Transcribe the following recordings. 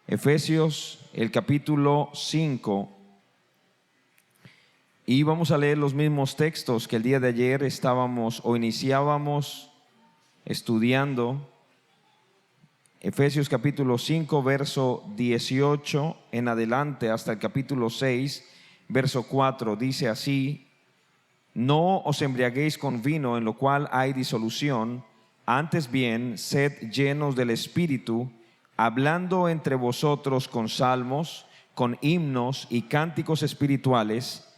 Efesios, el capítulo 5, y vamos a leer los mismos textos que el día de ayer estábamos o iniciábamos estudiando. Efesios capítulo 5, verso 18 en adelante hasta el capítulo 6, verso 4, dice así: No os embriaguéis con vino, en lo cual hay disolución, antes bien sed llenos del Espíritu, hablando entre vosotros con salmos, con himnos y cánticos espirituales,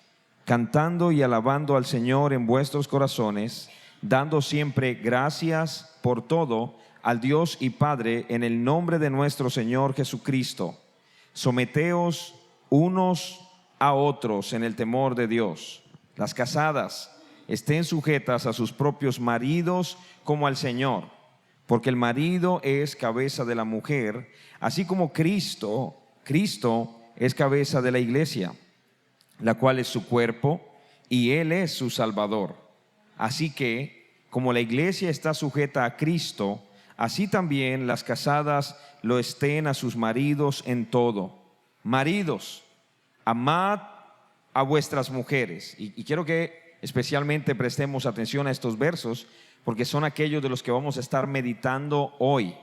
cantando y alabando al Señor en vuestros corazones, dando siempre gracias por todo al Dios y Padre en el nombre de nuestro Señor Jesucristo. Someteos unos a otros en el temor de Dios. Las casadas estén sujetas a sus propios maridos como al Señor, porque el marido es cabeza de la mujer, así como Cristo es cabeza de la iglesia, la cual es su cuerpo, y Él es su Salvador. Así que, como la iglesia está sujeta a Cristo, así también las casadas lo estén a sus maridos en todo. Maridos, amad a vuestras mujeres. Y quiero que especialmente prestemos atención a estos versos, porque son aquellos de los que vamos a estar meditando hoy.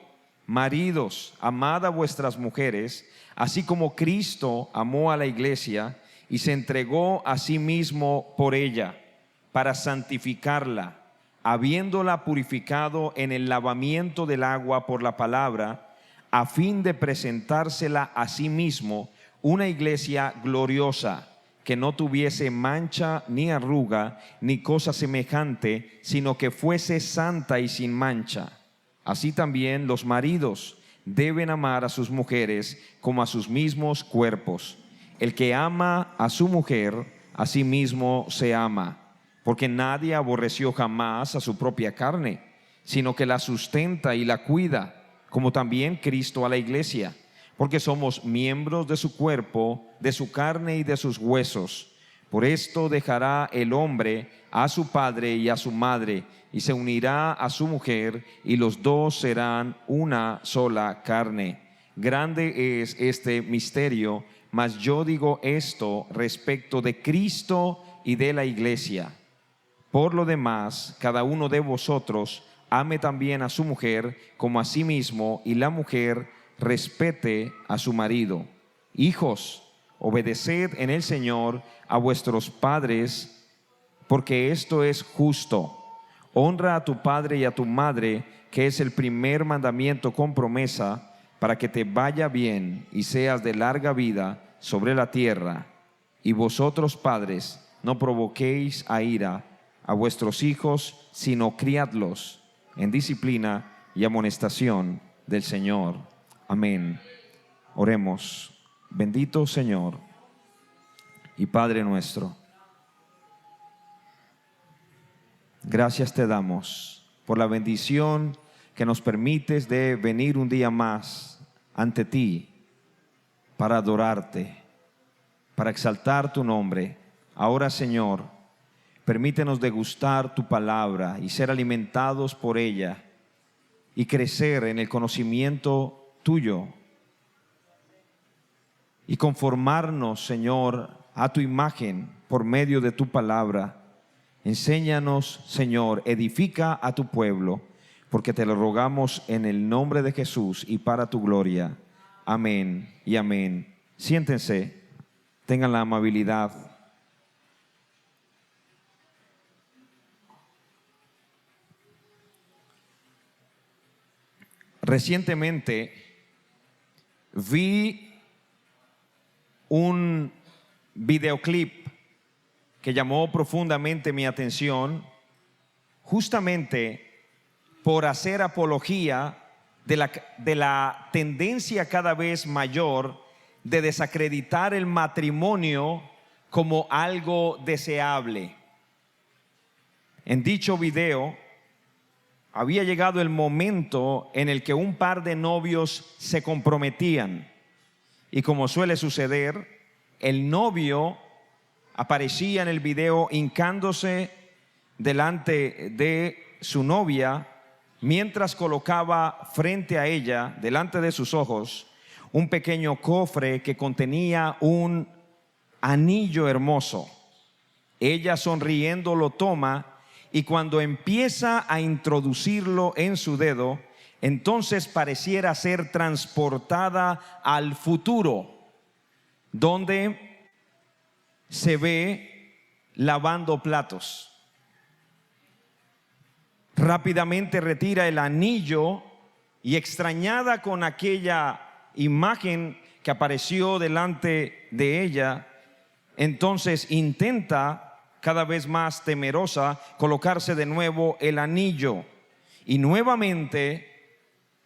Maridos, amad a vuestras mujeres, así como Cristo amó a la iglesia y se entregó a sí mismo por ella, para santificarla, habiéndola purificado en el lavamiento del agua por la palabra, a fin de presentársela a sí mismo una iglesia gloriosa, que no tuviese mancha ni arruga ni cosa semejante, sino que fuese santa y sin mancha. Así también los maridos deben amar a sus mujeres como a sus mismos cuerpos. El que ama a su mujer, a sí mismo se ama, porque nadie aborreció jamás a su propia carne, sino que la sustenta y la cuida, como también Cristo a la iglesia, porque somos miembros de su cuerpo, de su carne y de sus huesos. Por esto dejará el hombre a su padre y a su madre, y se unirá a su mujer, y los dos serán una sola carne. Grande es este misterio, mas yo digo esto respecto de Cristo y de la iglesia. Por lo demás, cada uno de vosotros ame también a su mujer como a sí mismo, y la mujer respete a su marido. Hijos, obedeced en el Señor a vuestros padres, porque esto es justo. Honra a tu padre y a tu madre, que es el primer mandamiento con promesa, para que te vaya bien y seas de larga vida sobre la tierra. Y vosotros, padres, no provoquéis a ira a vuestros hijos, sino criadlos en disciplina y amonestación del Señor. Amén. Oremos. Bendito Señor y Padre nuestro, gracias te damos por la bendición que nos permites de venir un día más ante ti para adorarte, para exaltar tu nombre. Ahora, Señor, permítenos degustar tu palabra y ser alimentados por ella y crecer en el conocimiento tuyo y conformarnos, Señor, a tu imagen por medio de tu palabra. Enséñanos, Señor, edifica a tu pueblo, porque te lo rogamos en el nombre de Jesús y para tu gloria. Amén y amén. Siéntense, tengan la amabilidad. Recientemente vi un videoclip que llamó profundamente mi atención, justamente por hacer apología de la tendencia cada vez mayor de desacreditar el matrimonio como algo deseable. En dicho video había llegado el momento en el que un par de novios se comprometían, y como suele suceder, el novio aparecía en el video hincándose delante de su novia, mientras colocaba frente a ella, delante de sus ojos, un pequeño cofre que contenía un anillo hermoso. Ella, sonriendo, lo toma, y cuando empieza a introducirlo en su dedo, entonces pareciera ser transportada al futuro, donde se ve lavando platos. Rápidamente retira el anillo y, extrañada con aquella imagen que apareció delante de ella, entonces intenta, cada vez más temerosa, colocarse de nuevo el anillo, y nuevamente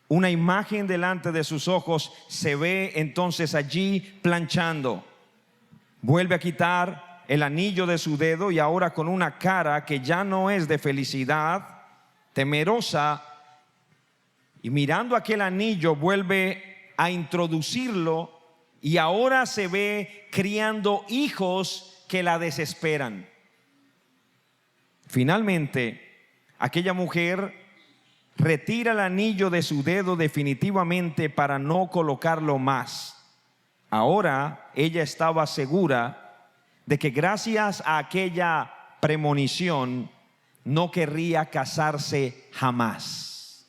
una imagen delante de sus ojos se ve entonces allí planchando. Vuelve a quitar el anillo de su dedo, y ahora con una cara que ya no es de felicidad, temerosa, y mirando aquel anillo, vuelve a introducirlo, y ahora se ve criando hijos que la desesperan. Finalmente, aquella mujer retira el anillo de su dedo definitivamente para no colocarlo más. Ahora ella estaba segura de que gracias a aquella premonición no querría casarse jamás.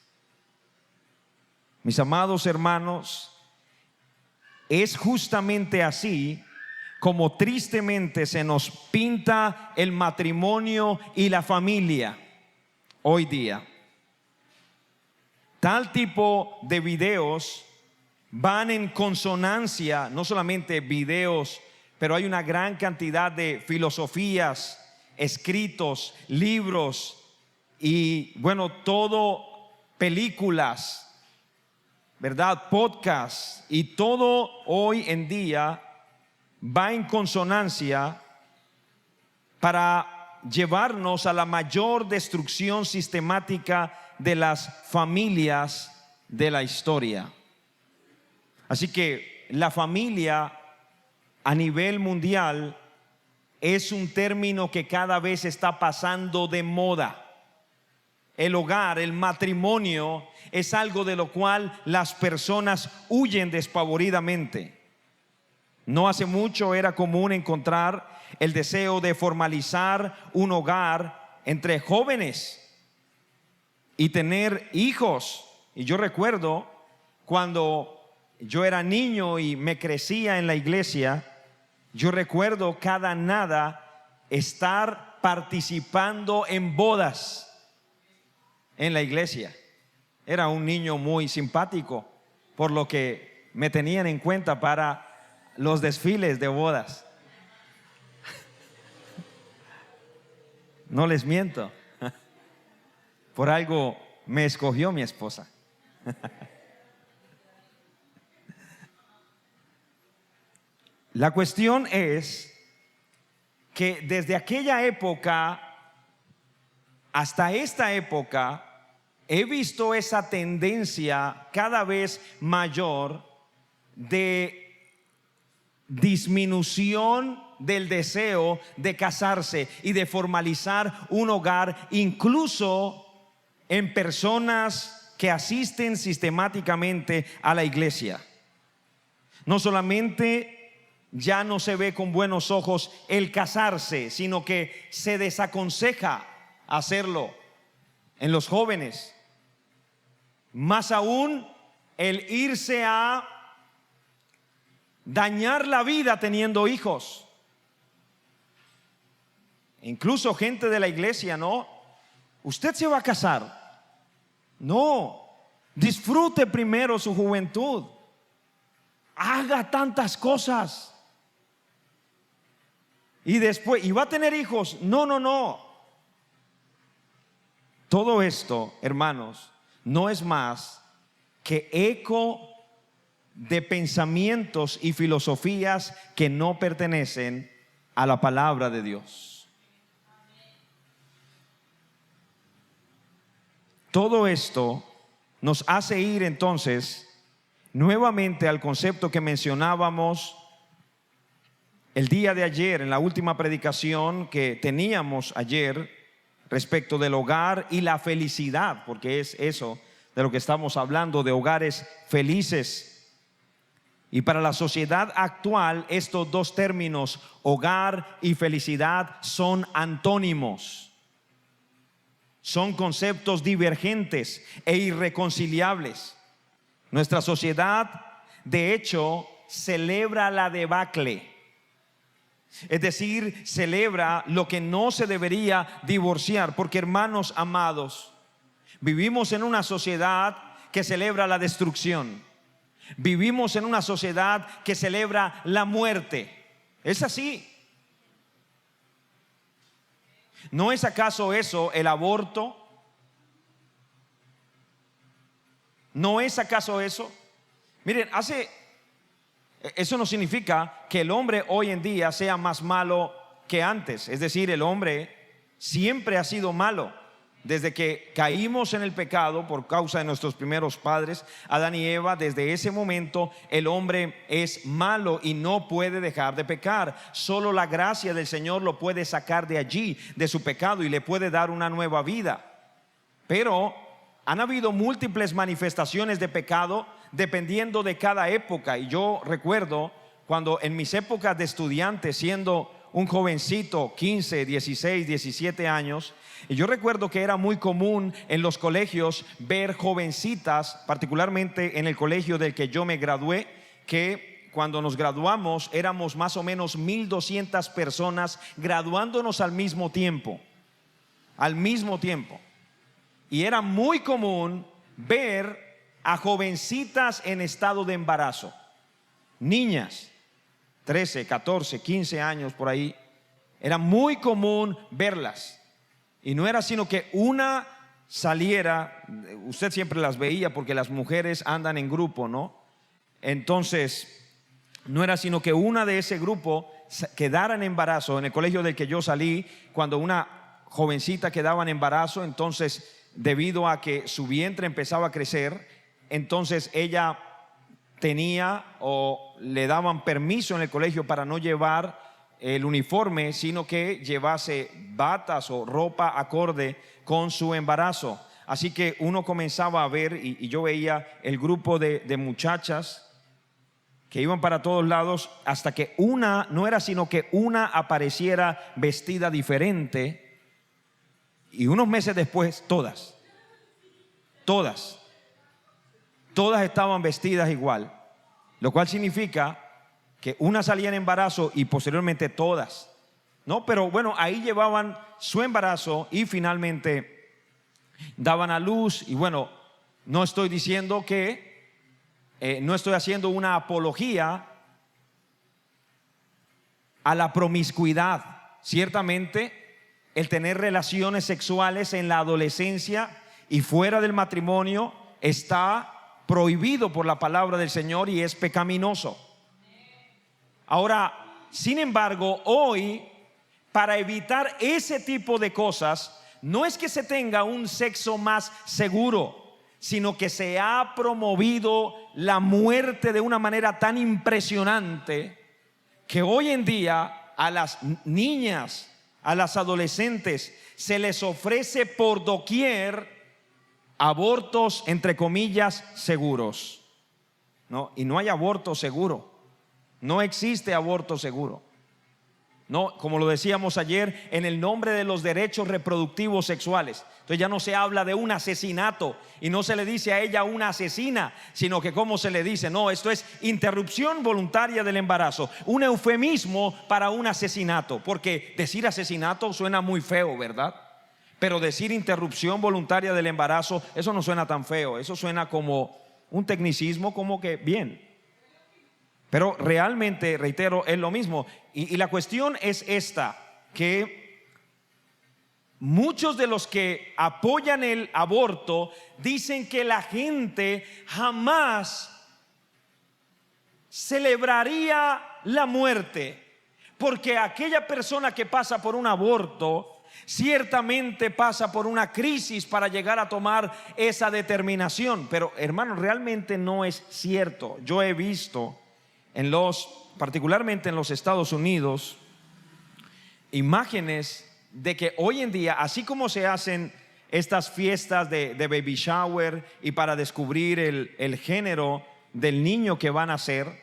Mis amados hermanos, es justamente así como tristemente se nos pinta el matrimonio y la familia hoy día. Tal tipo de videos van en consonancia, no solamente videos, pero hay una gran cantidad de filosofías, escritos, libros y todo, películas, ¿verdad? Podcasts, y todo hoy en día va en consonancia para llevarnos a la mayor destrucción sistemática de las familias de la historia. Así que la familia a nivel mundial es un término que cada vez está pasando de moda. El hogar, el matrimonio, es algo de lo cual las personas huyen despavoridamente. No hace mucho era común encontrar el deseo de formalizar un hogar entre jóvenes y tener hijos. Y yo recuerdo cuando yo era niño y me crecía en la iglesia, yo recuerdo cada nada estar participando en bodas en la iglesia. Era un niño muy simpático, por lo que me tenían en cuenta para los desfiles de bodas. No les miento. Por algo me escogió mi esposa. La cuestión es que desde aquella época hasta esta época he visto esa tendencia cada vez mayor de disminución del deseo de casarse y de formalizar un hogar, incluso en personas que asisten sistemáticamente a la iglesia. No solamente ya no se ve con buenos ojos el casarse, sino que se desaconseja hacerlo en los jóvenes. Más aún, el irse a dañar la vida teniendo hijos. Incluso gente de la iglesia, ¿no? Usted se va a casar. No, disfrute primero su juventud. Haga tantas cosas. Y después, ¿y va a tener hijos? No. Todo esto, hermanos, no es más que eco de pensamientos y filosofías que no pertenecen a la palabra de Dios. Todo esto nos hace ir entonces nuevamente al concepto que mencionábamos el día de ayer, en la última predicación que teníamos ayer, respecto del hogar y la felicidad, porque es eso de lo que estamos hablando, de hogares felices. Y para la sociedad actual, estos dos términos, hogar y felicidad, son antónimos. Son conceptos divergentes e irreconciliables. Nuestra sociedad, de hecho, celebra la debacle. Es decir, celebra lo que no se debería divorciar. Porque, hermanos amados, vivimos en una sociedad que celebra la destrucción. Vivimos en una sociedad que celebra la muerte. Es así. ¿No es acaso eso el aborto? ¿No es acaso eso? Miren, eso no significa que el hombre hoy en día sea más malo que antes. Es decir, el hombre siempre ha sido malo. Desde que caímos en el pecado por causa de nuestros primeros padres, Adán y Eva, desde ese momento el hombre es malo y no puede dejar de pecar. Solo la gracia del Señor lo puede sacar de allí, de su pecado, y le puede dar una nueva vida. Pero han habido múltiples manifestaciones de pecado dependiendo de cada época. Y yo recuerdo cuando en mis épocas de estudiante, siendo un jovencito, 15, 16, 17 años, y yo recuerdo que era muy común en los colegios ver jovencitas, particularmente en el colegio del que yo me gradué, que cuando nos graduamos éramos más o menos 1,200 personas graduándonos al mismo tiempo. Y era muy común ver a jovencitas en estado de embarazo, niñas, 13, 14, 15 años por ahí. Era muy común verlas. Y no era sino que una saliera, usted siempre las veía porque las mujeres andan en grupo, ¿no? Entonces, no era sino que una de ese grupo quedara en embarazo. En el colegio del que yo salí, cuando una jovencita quedaba en embarazo, entonces, debido a que su vientre empezaba a crecer, entonces ella tenía o le daban permiso en el colegio para no llevar el uniforme, sino que llevase batas o ropa acorde con su embarazo. Así que uno comenzaba a ver, y yo veía el grupo de muchachas que iban para todos lados, hasta que una, no era sino que una apareciera vestida diferente, y unos meses después todas estaban vestidas igual, lo cual significa que una salía en embarazo y posteriormente todas, ¿no? Pero bueno, ahí llevaban su embarazo y finalmente daban a luz. Y bueno, no estoy diciendo que no estoy haciendo una apología a la promiscuidad. Ciertamente el tener relaciones sexuales en la adolescencia y fuera del matrimonio está prohibido por la palabra del Señor y es pecaminoso. Ahora, sin embargo, hoy, para evitar ese tipo de cosas, no es que se tenga un sexo más seguro, sino que se ha promovido la muerte de una manera tan impresionante que hoy en día a las niñas, a las adolescentes, se les ofrece por doquier abortos, entre comillas, seguros, ¿no? Y no hay aborto seguro. No existe aborto seguro. No, como lo decíamos ayer, en el nombre de los derechos reproductivos sexuales. Entonces ya no se habla de un asesinato y no se le dice a ella una asesina, sino que como se le dice, no, esto es interrupción voluntaria del embarazo, un eufemismo para un asesinato, porque decir asesinato suena muy feo, ¿verdad? Pero decir interrupción voluntaria del embarazo, eso no suena tan feo, eso suena como un tecnicismo, como que bien. Pero realmente, reitero, es lo mismo. Y la cuestión es esta, que muchos de los que apoyan el aborto dicen que la gente jamás celebraría la muerte, porque aquella persona que pasa por un aborto ciertamente pasa por una crisis para llegar a tomar esa determinación. Pero hermanos, realmente no es cierto. Yo he visto particularmente en los Estados Unidos, imágenes de que hoy en día, así como se hacen estas fiestas de baby shower y para descubrir el género del niño que van a ser,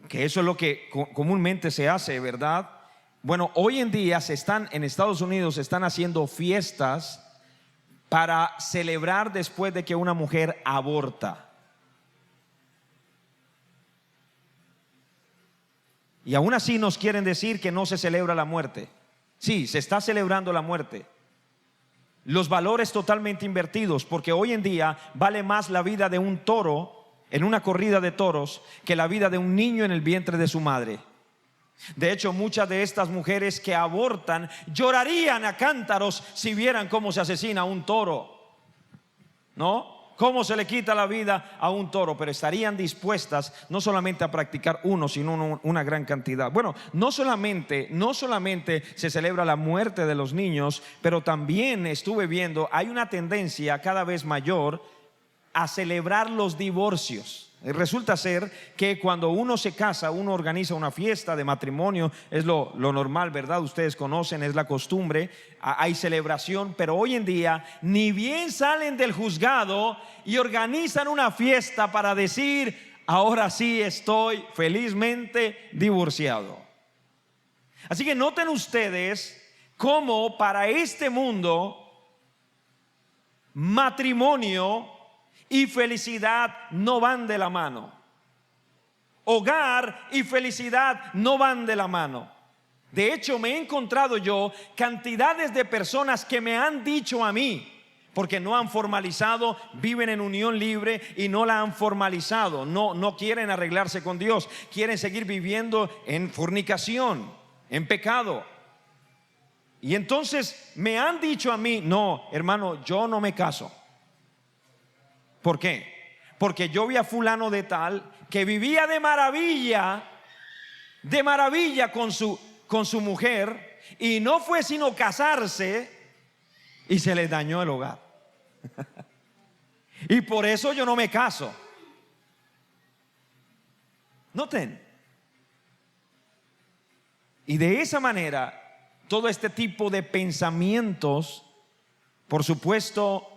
que eso es lo que comúnmente se hace, ¿verdad? Bueno, hoy en día en Estados Unidos se están haciendo fiestas para celebrar después de que una mujer aborta. Y aún así nos quieren decir que no se celebra la muerte. Sí, se está celebrando la muerte. Los valores totalmente invertidos, porque hoy en día vale más la vida de un toro en una corrida de toros que la vida de un niño en el vientre de su madre. De hecho, muchas de estas mujeres que abortan llorarían a cántaros si vieran cómo se asesina a un toro, ¿no? Cómo se le quita la vida a un toro, pero estarían dispuestas no solamente a practicar uno, sino una gran cantidad. Bueno, no solamente se celebra la muerte de los niños, pero también estuve viendo, hay una tendencia cada vez mayor a celebrar los divorcios. Resulta ser que cuando uno se casa, uno organiza una fiesta de matrimonio, es lo normal, ¿verdad? Ustedes conocen, es la costumbre, hay celebración, pero hoy en día ni bien salen del juzgado y organizan una fiesta para decir, ahora sí estoy felizmente divorciado. Así que noten ustedes cómo para este mundo matrimonio y felicidad no van de la mano. Hogar y felicidad no van de la mano. De hecho, me he encontrado yo cantidades de personas que me han dicho a mí, porque no han formalizado, viven en unión libre y no la han formalizado, no quieren arreglarse con Dios, quieren seguir viviendo en fornicación, en pecado. Y entonces me han dicho a mí, no, hermano, yo no me caso. ¿Por qué? Porque yo vi a fulano de tal que vivía de maravilla con su mujer, y no fue sino casarse y se le dañó el hogar. Y por eso yo no me caso. Noten. Y de esa manera, todo este tipo de pensamientos, por supuesto,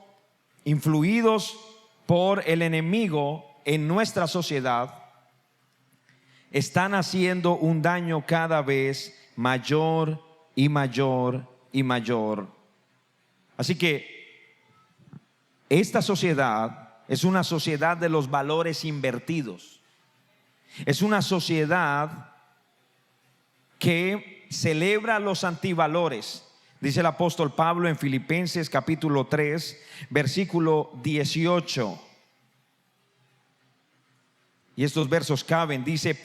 influidos por el enemigo en nuestra sociedad, están haciendo un daño cada vez mayor y mayor y mayor. Así que esta sociedad es una sociedad de los valores invertidos. Es una sociedad que celebra los antivalores. Dice el apóstol Pablo en Filipenses capítulo 3 versículo 18, y estos versos caben. Dice,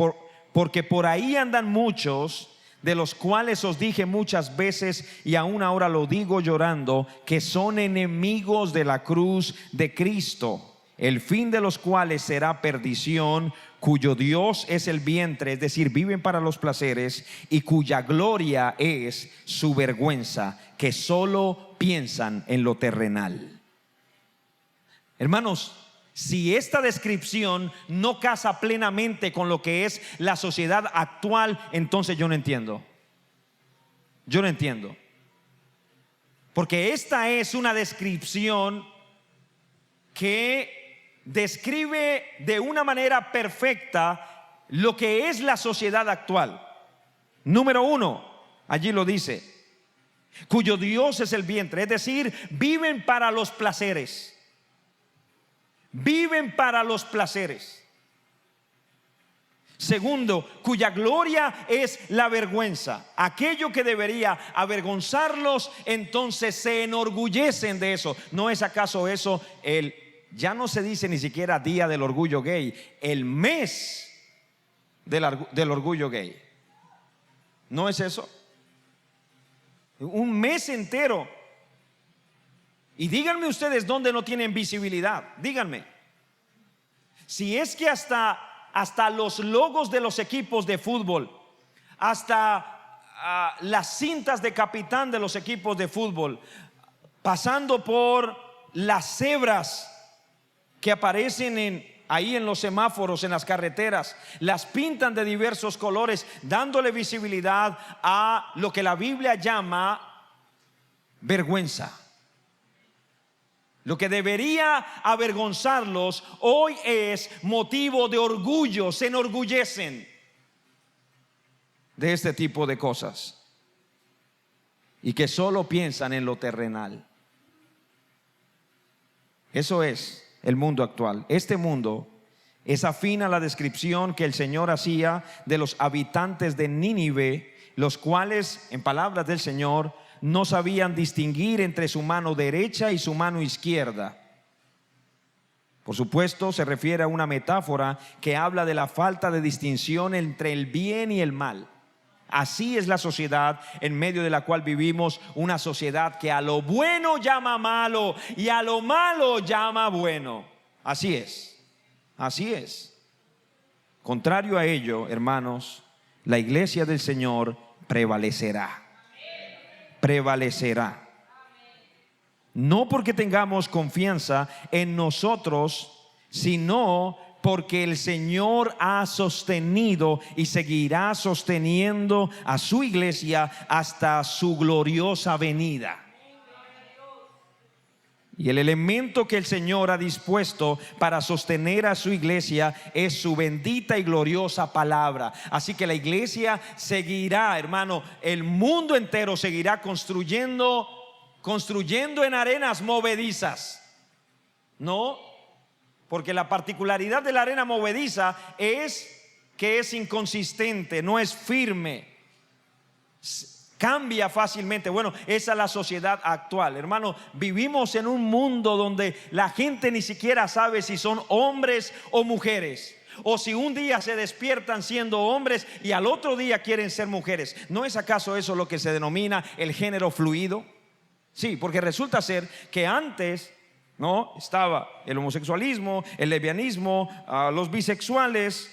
porque por ahí andan muchos, de los cuales os dije muchas veces y aún ahora lo digo llorando, que son enemigos de la cruz de Cristo, el fin de los cuales será perdición, cuyo Dios es el vientre, es decir, viven para los placeres, y cuya gloria es su vergüenza, que solo piensan en lo terrenal. Hermanos, si esta descripción no casa plenamente con lo que es la sociedad actual, entonces yo no entiendo. Yo no entiendo. Porque esta es una descripción que describe de una manera perfecta lo que es la sociedad actual. Número uno, allí lo dice, cuyo Dios es el vientre, es decir, viven para los placeres. Viven para los placeres. Segundo, cuya gloria es la vergüenza. Aquello que debería avergonzarlos, entonces se enorgullecen de eso. ¿No es acaso eso ya no se dice ni siquiera día del orgullo gay, el mes del orgullo gay? ¿No es eso? Un mes entero. Y díganme ustedes dónde no tienen visibilidad. Díganme. Si es que hasta los logos de los equipos de fútbol, hasta las cintas de capitán de los equipos de fútbol, pasando por las cebras que aparecen ahí en los semáforos, en las carreteras, las pintan de diversos colores, dándole visibilidad a lo que la Biblia llama vergüenza. Lo que debería avergonzarlos hoy es motivo de orgullo, se enorgullecen. de este tipo de cosas y que solo piensan en lo terrenal. Eso es el mundo actual. Este mundo es afín a la descripción que el Señor hacía de los habitantes de Nínive, los cuales, en palabras del Señor, no sabían distinguir entre su mano derecha y su mano izquierda. Por supuesto, se refiere a una metáfora que habla de la falta de distinción entre el bien y el mal. Así es la sociedad en medio de la cual vivimos, una sociedad que a lo bueno llama malo y a lo malo llama bueno. Así es, así es. Contrario a ello, hermanos, la iglesia del Señor prevalecerá. Prevalecerá. No porque tengamos confianza en nosotros, sino porque el Señor ha sostenido y seguirá sosteniendo a su iglesia hasta su gloriosa venida. Y el elemento que el Señor ha dispuesto para sostener a su iglesia es su bendita y gloriosa palabra. Así que la iglesia seguirá, hermano, el mundo entero seguirá construyendo en arenas movedizas. No, porque la particularidad de la arena movediza es que es inconsistente, no es firme, cambia fácilmente. Bueno, esa es la sociedad actual, hermano. Vivimos en un mundo donde la gente ni siquiera sabe si son hombres o mujeres, o si un día se despiertan siendo hombres y al otro día quieren ser mujeres. ¿No es acaso eso lo que se denomina el género fluido? Sí, porque resulta ser que antes, ¿no?, estaba el homosexualismo, el lesbianismo, los bisexuales,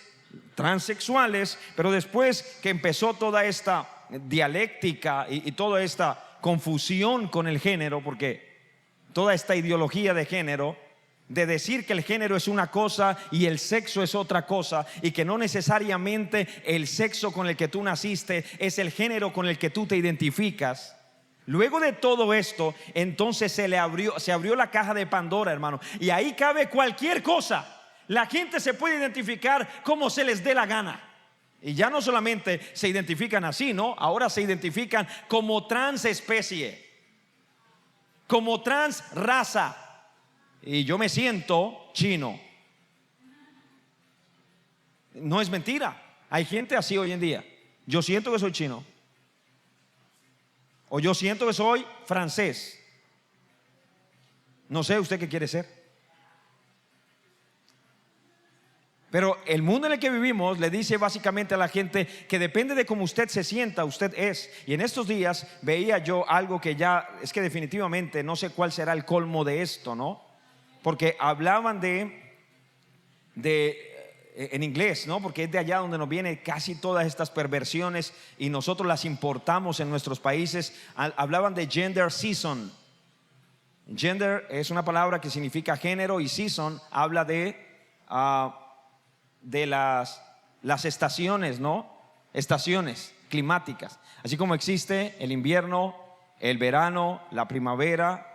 transexuales, pero después que empezó toda esta dialéctica y toda esta confusión con el género, porque toda esta ideología de género, de decir que el género es una cosa y el sexo es otra cosa, y que no necesariamente el sexo con el que tú naciste es el género con el que tú te identificas. Luego de todo esto, entonces se abrió la caja de Pandora, hermano, y ahí cabe cualquier cosa. La gente se puede identificar como se les dé la gana. Y ya no solamente se identifican así, ¿no? Ahora se identifican como transespecie, como transraza. Y yo me siento chino. No es mentira. Hay gente así hoy en día. Yo siento que soy chino. O yo siento que soy francés. No sé usted qué quiere ser. Pero el mundo en el que vivimos le dice básicamente a la gente que depende de cómo usted se sienta, usted es. Y en estos días veía yo algo que ya es que definitivamente no sé cuál será el colmo de esto, ¿no? Porque hablaban en inglés, ¿no? Porque es de allá donde nos vienen casi todas estas perversiones y nosotros las importamos en nuestros países. Hablaban de gender season. Gender es una palabra que significa género, y season habla de las estaciones, ¿no? Estaciones climáticas. Así como existe el invierno, el verano, la primavera,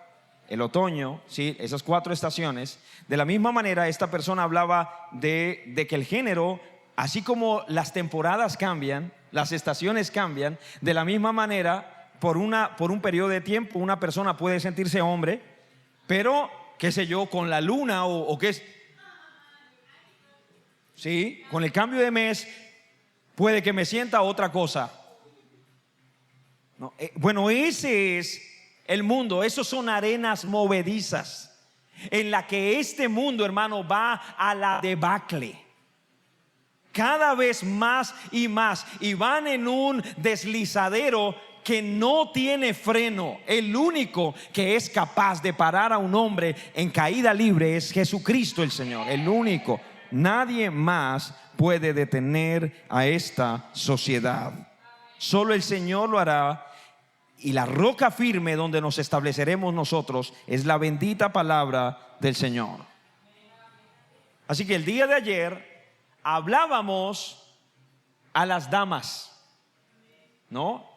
el otoño, ¿sí? Esas 4 estaciones. De la misma manera, esta persona hablaba de que el género, así como las temporadas cambian, las estaciones cambian, de la misma manera, por un periodo de tiempo, una persona puede sentirse hombre, pero, qué sé yo, con la luna o qué es, sí, con el cambio de mes, puede que me sienta otra cosa. No, bueno, ese es el mundo. Esos son arenas movedizas en la que este mundo, hermano, va a la debacle cada vez más y más, y van en un deslizadero que no tiene freno. El único que es capaz de parar a un hombre en caída libre es Jesucristo el Señor, el único. Nadie más puede detener a esta sociedad. Solo el Señor lo hará. Y la roca firme donde nos estableceremos nosotros es la bendita palabra del Señor. Así que el día de ayer hablábamos a las damas, ¿no?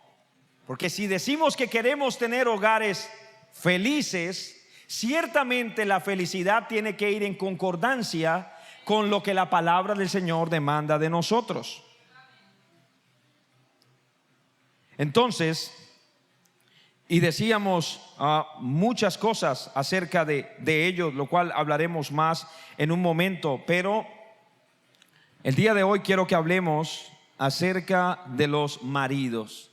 Porque si decimos que queremos tener hogares felices, ciertamente la felicidad tiene que ir en concordancia con lo que la palabra del Señor demanda de nosotros. Entonces, y decíamos muchas cosas acerca de ello, lo cual hablaremos más en un momento, pero el día de hoy quiero que hablemos acerca de los maridos,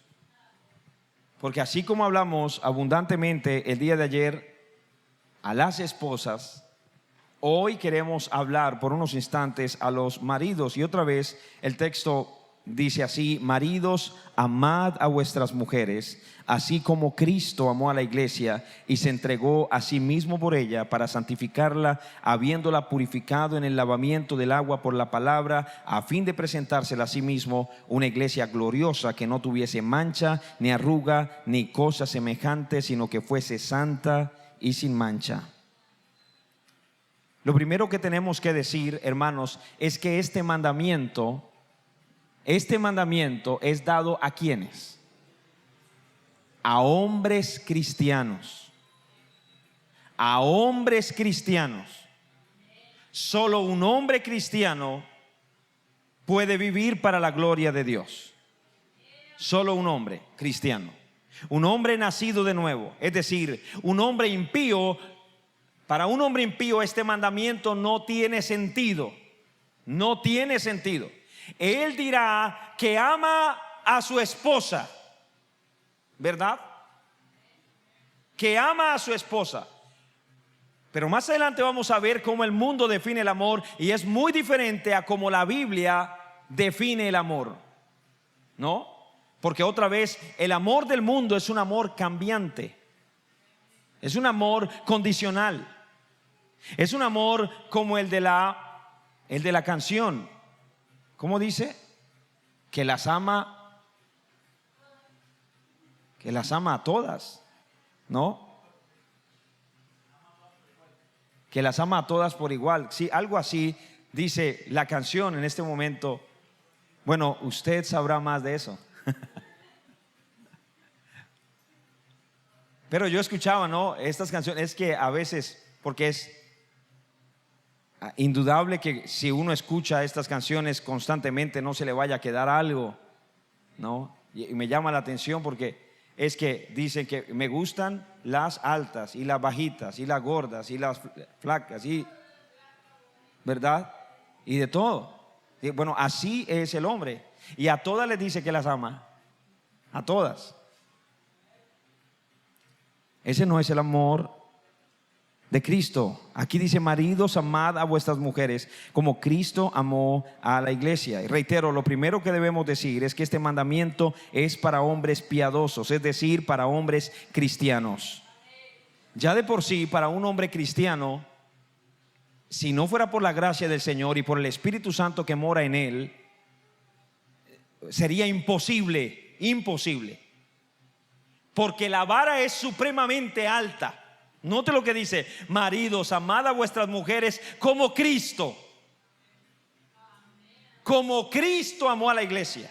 porque así como hablamos abundantemente el día de ayer a las esposas, hoy queremos hablar por unos instantes a los maridos. Y otra vez el texto dice así: maridos, amad a vuestras mujeres, así como Cristo amó a la iglesia y se entregó a sí mismo por ella, para santificarla, habiéndola purificado en el lavamiento del agua por la palabra, a fin de presentársela a sí mismo una iglesia gloriosa, que no tuviese mancha, ni arruga, ni cosa semejante, sino que fuese santa y sin mancha. Lo primero que tenemos que decir, hermanos, es que este mandamiento es dado ¿a quiénes? A hombres cristianos. A hombres cristianos. Solo un hombre cristiano puede vivir para la gloria de Dios. Solo un hombre cristiano. Un hombre nacido de nuevo. Es decir, un hombre impío. Para un hombre impío este mandamiento no tiene sentido. No tiene sentido. Él dirá que ama a su esposa, ¿verdad? Que ama a su esposa. Pero más adelante vamos a ver cómo el mundo define el amor, y es muy diferente a cómo la Biblia define el amor, ¿no? Porque otra vez, el amor del mundo es un amor cambiante. Es un amor condicional. Es un amor como el de la canción. ¿Cómo dice? Que las ama a todas, ¿no? Que las ama a todas por igual. Sí, algo así dice la canción en este momento. Bueno, usted sabrá más de eso. Pero yo escuchaba, ¿no? Estas canciones, es que a veces, porque es indudable que si uno escucha estas canciones constantemente no se le vaya a quedar algo, ¿no? Y me llama la atención porque es que dicen que me gustan las altas y las bajitas y las gordas y las flacas, y ¿verdad? Y de todo. Y bueno, así es el hombre. Y a todas les dice que las ama. A todas. Ese no es el amor de Cristo. Aquí dice: maridos, amad a vuestras mujeres como Cristo amó a la iglesia. Y reitero, lo primero que debemos decir es que este mandamiento es para hombres piadosos, es decir, para hombres cristianos. Ya de por sí, para un hombre cristiano, si no fuera por la gracia del Señor y por el Espíritu Santo que mora en él, sería imposible, porque la vara es supremamente alta. Note lo que dice: maridos, amad a vuestras mujeres como Cristo amó a la iglesia.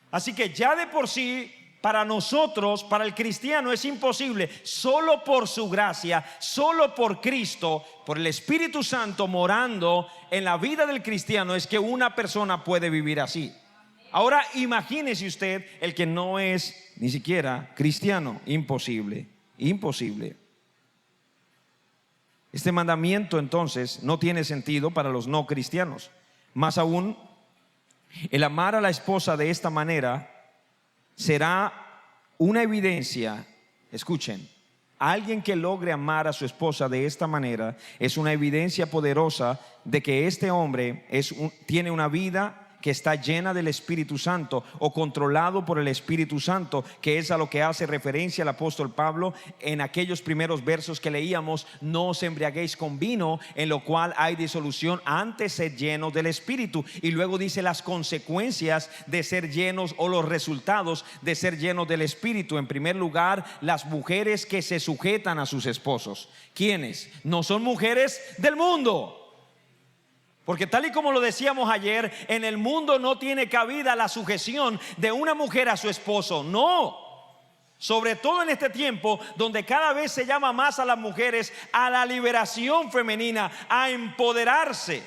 Así que ya de por sí, para nosotros, para el cristiano, es imposible. Solo por su gracia, solo por Cristo, por el Espíritu Santo morando en la vida del cristiano, es que una persona puede vivir así. Ahora imagínese usted el que no es ni siquiera cristiano. Imposible. Este mandamiento entonces no tiene sentido para los no cristianos. Más aún, el amar a la esposa de esta manera será una evidencia. Escuchen, alguien que logre amar a su esposa de esta manera es una evidencia poderosa de que este hombre tiene una vida que está llena del Espíritu Santo, o controlado por el Espíritu Santo, que es a lo que hace referencia el apóstol Pablo en aquellos primeros versos que leíamos: no os embriaguéis con vino, en lo cual hay disolución, antes sed llenos del Espíritu. Y luego dice las consecuencias de ser llenos, o los resultados de ser llenos del Espíritu. En primer lugar, las mujeres que se sujetan a sus esposos. ¿Quiénes? No son mujeres del mundo. Porque tal y como lo decíamos ayer, en el mundo no tiene cabida la sujeción de una mujer a su esposo. No. Sobre todo en este tiempo donde cada vez se llama más a las mujeres a la liberación femenina, a empoderarse.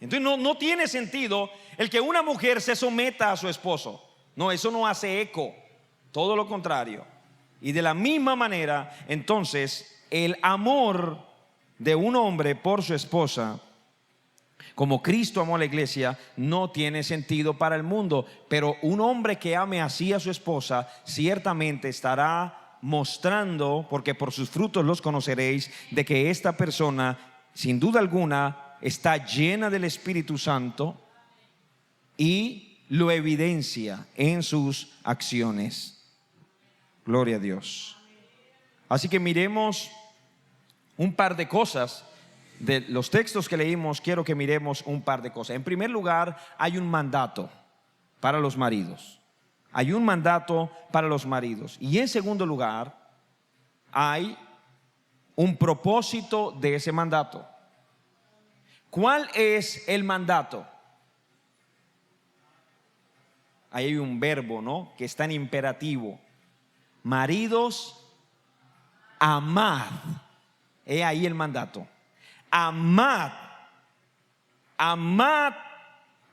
Entonces no tiene sentido el que una mujer se someta a su esposo. No, eso no hace eco, todo lo contrario. Y de la misma manera, entonces, el amor de un hombre por su esposa, como Cristo amó a la iglesia, no tiene sentido para el mundo. Pero un hombre que ame así a su esposa, ciertamente estará mostrando, porque por sus frutos los conoceréis, de que esta persona, sin duda alguna, está llena del Espíritu Santo y lo evidencia en sus acciones. Gloria a Dios. Así que miremos un par de cosas de los textos que leímos. Quiero que miremos un par de cosas. En primer lugar, hay un mandato para los maridos. Hay un mandato para los maridos. Y en segundo lugar, hay un propósito de ese mandato. ¿Cuál es el mandato? Ahí hay un verbo, ¿no?, que está en imperativo. Maridos, amad. He ahí el mandato. Amad, amad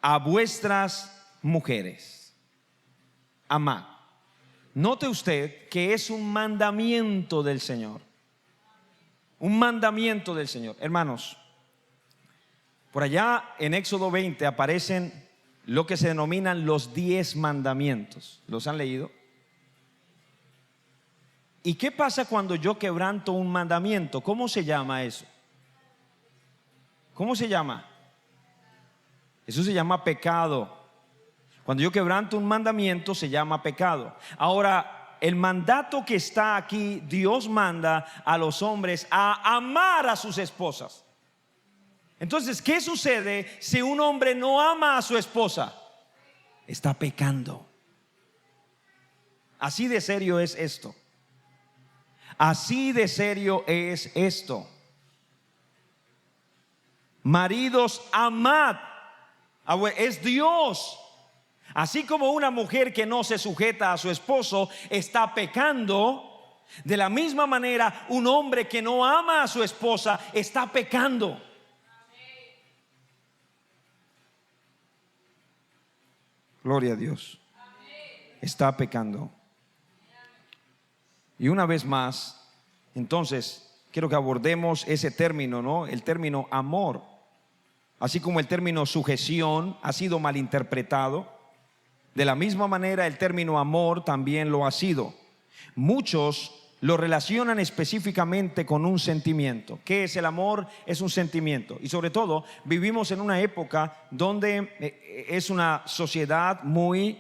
a vuestras mujeres. Amad. Note usted que es un mandamiento del Señor. Un mandamiento del Señor. Hermanos, por allá en Éxodo 20 aparecen lo que se denominan los 10 mandamientos. ¿Los han leído? ¿Y qué pasa cuando yo quebranto un mandamiento? ¿Cómo se llama eso? ¿Cómo se llama? Eso se llama pecado. Cuando yo quebranto un mandamiento se llama pecado. Ahora, el mandato que está aquí, Dios manda a los hombres a amar a sus esposas. Entonces, ¿qué sucede si un hombre no ama a su esposa? Está pecando. Así de serio es esto. Así de serio es esto. Maridos, amad. Es Dios. Así como una mujer que no se sujeta a su esposo está pecando, de la misma manera un hombre que no ama a su esposa está pecando. Gloria a Dios. Está pecando. Y una vez más, entonces, quiero que abordemos ese término, ¿no? El término amor. Así como el término sujeción ha sido malinterpretado, de la misma manera el término amor también lo ha sido. Muchos lo relacionan específicamente con un sentimiento. ¿Qué es el amor? Es un sentimiento. Y sobre todo vivimos en una época donde es una sociedad muy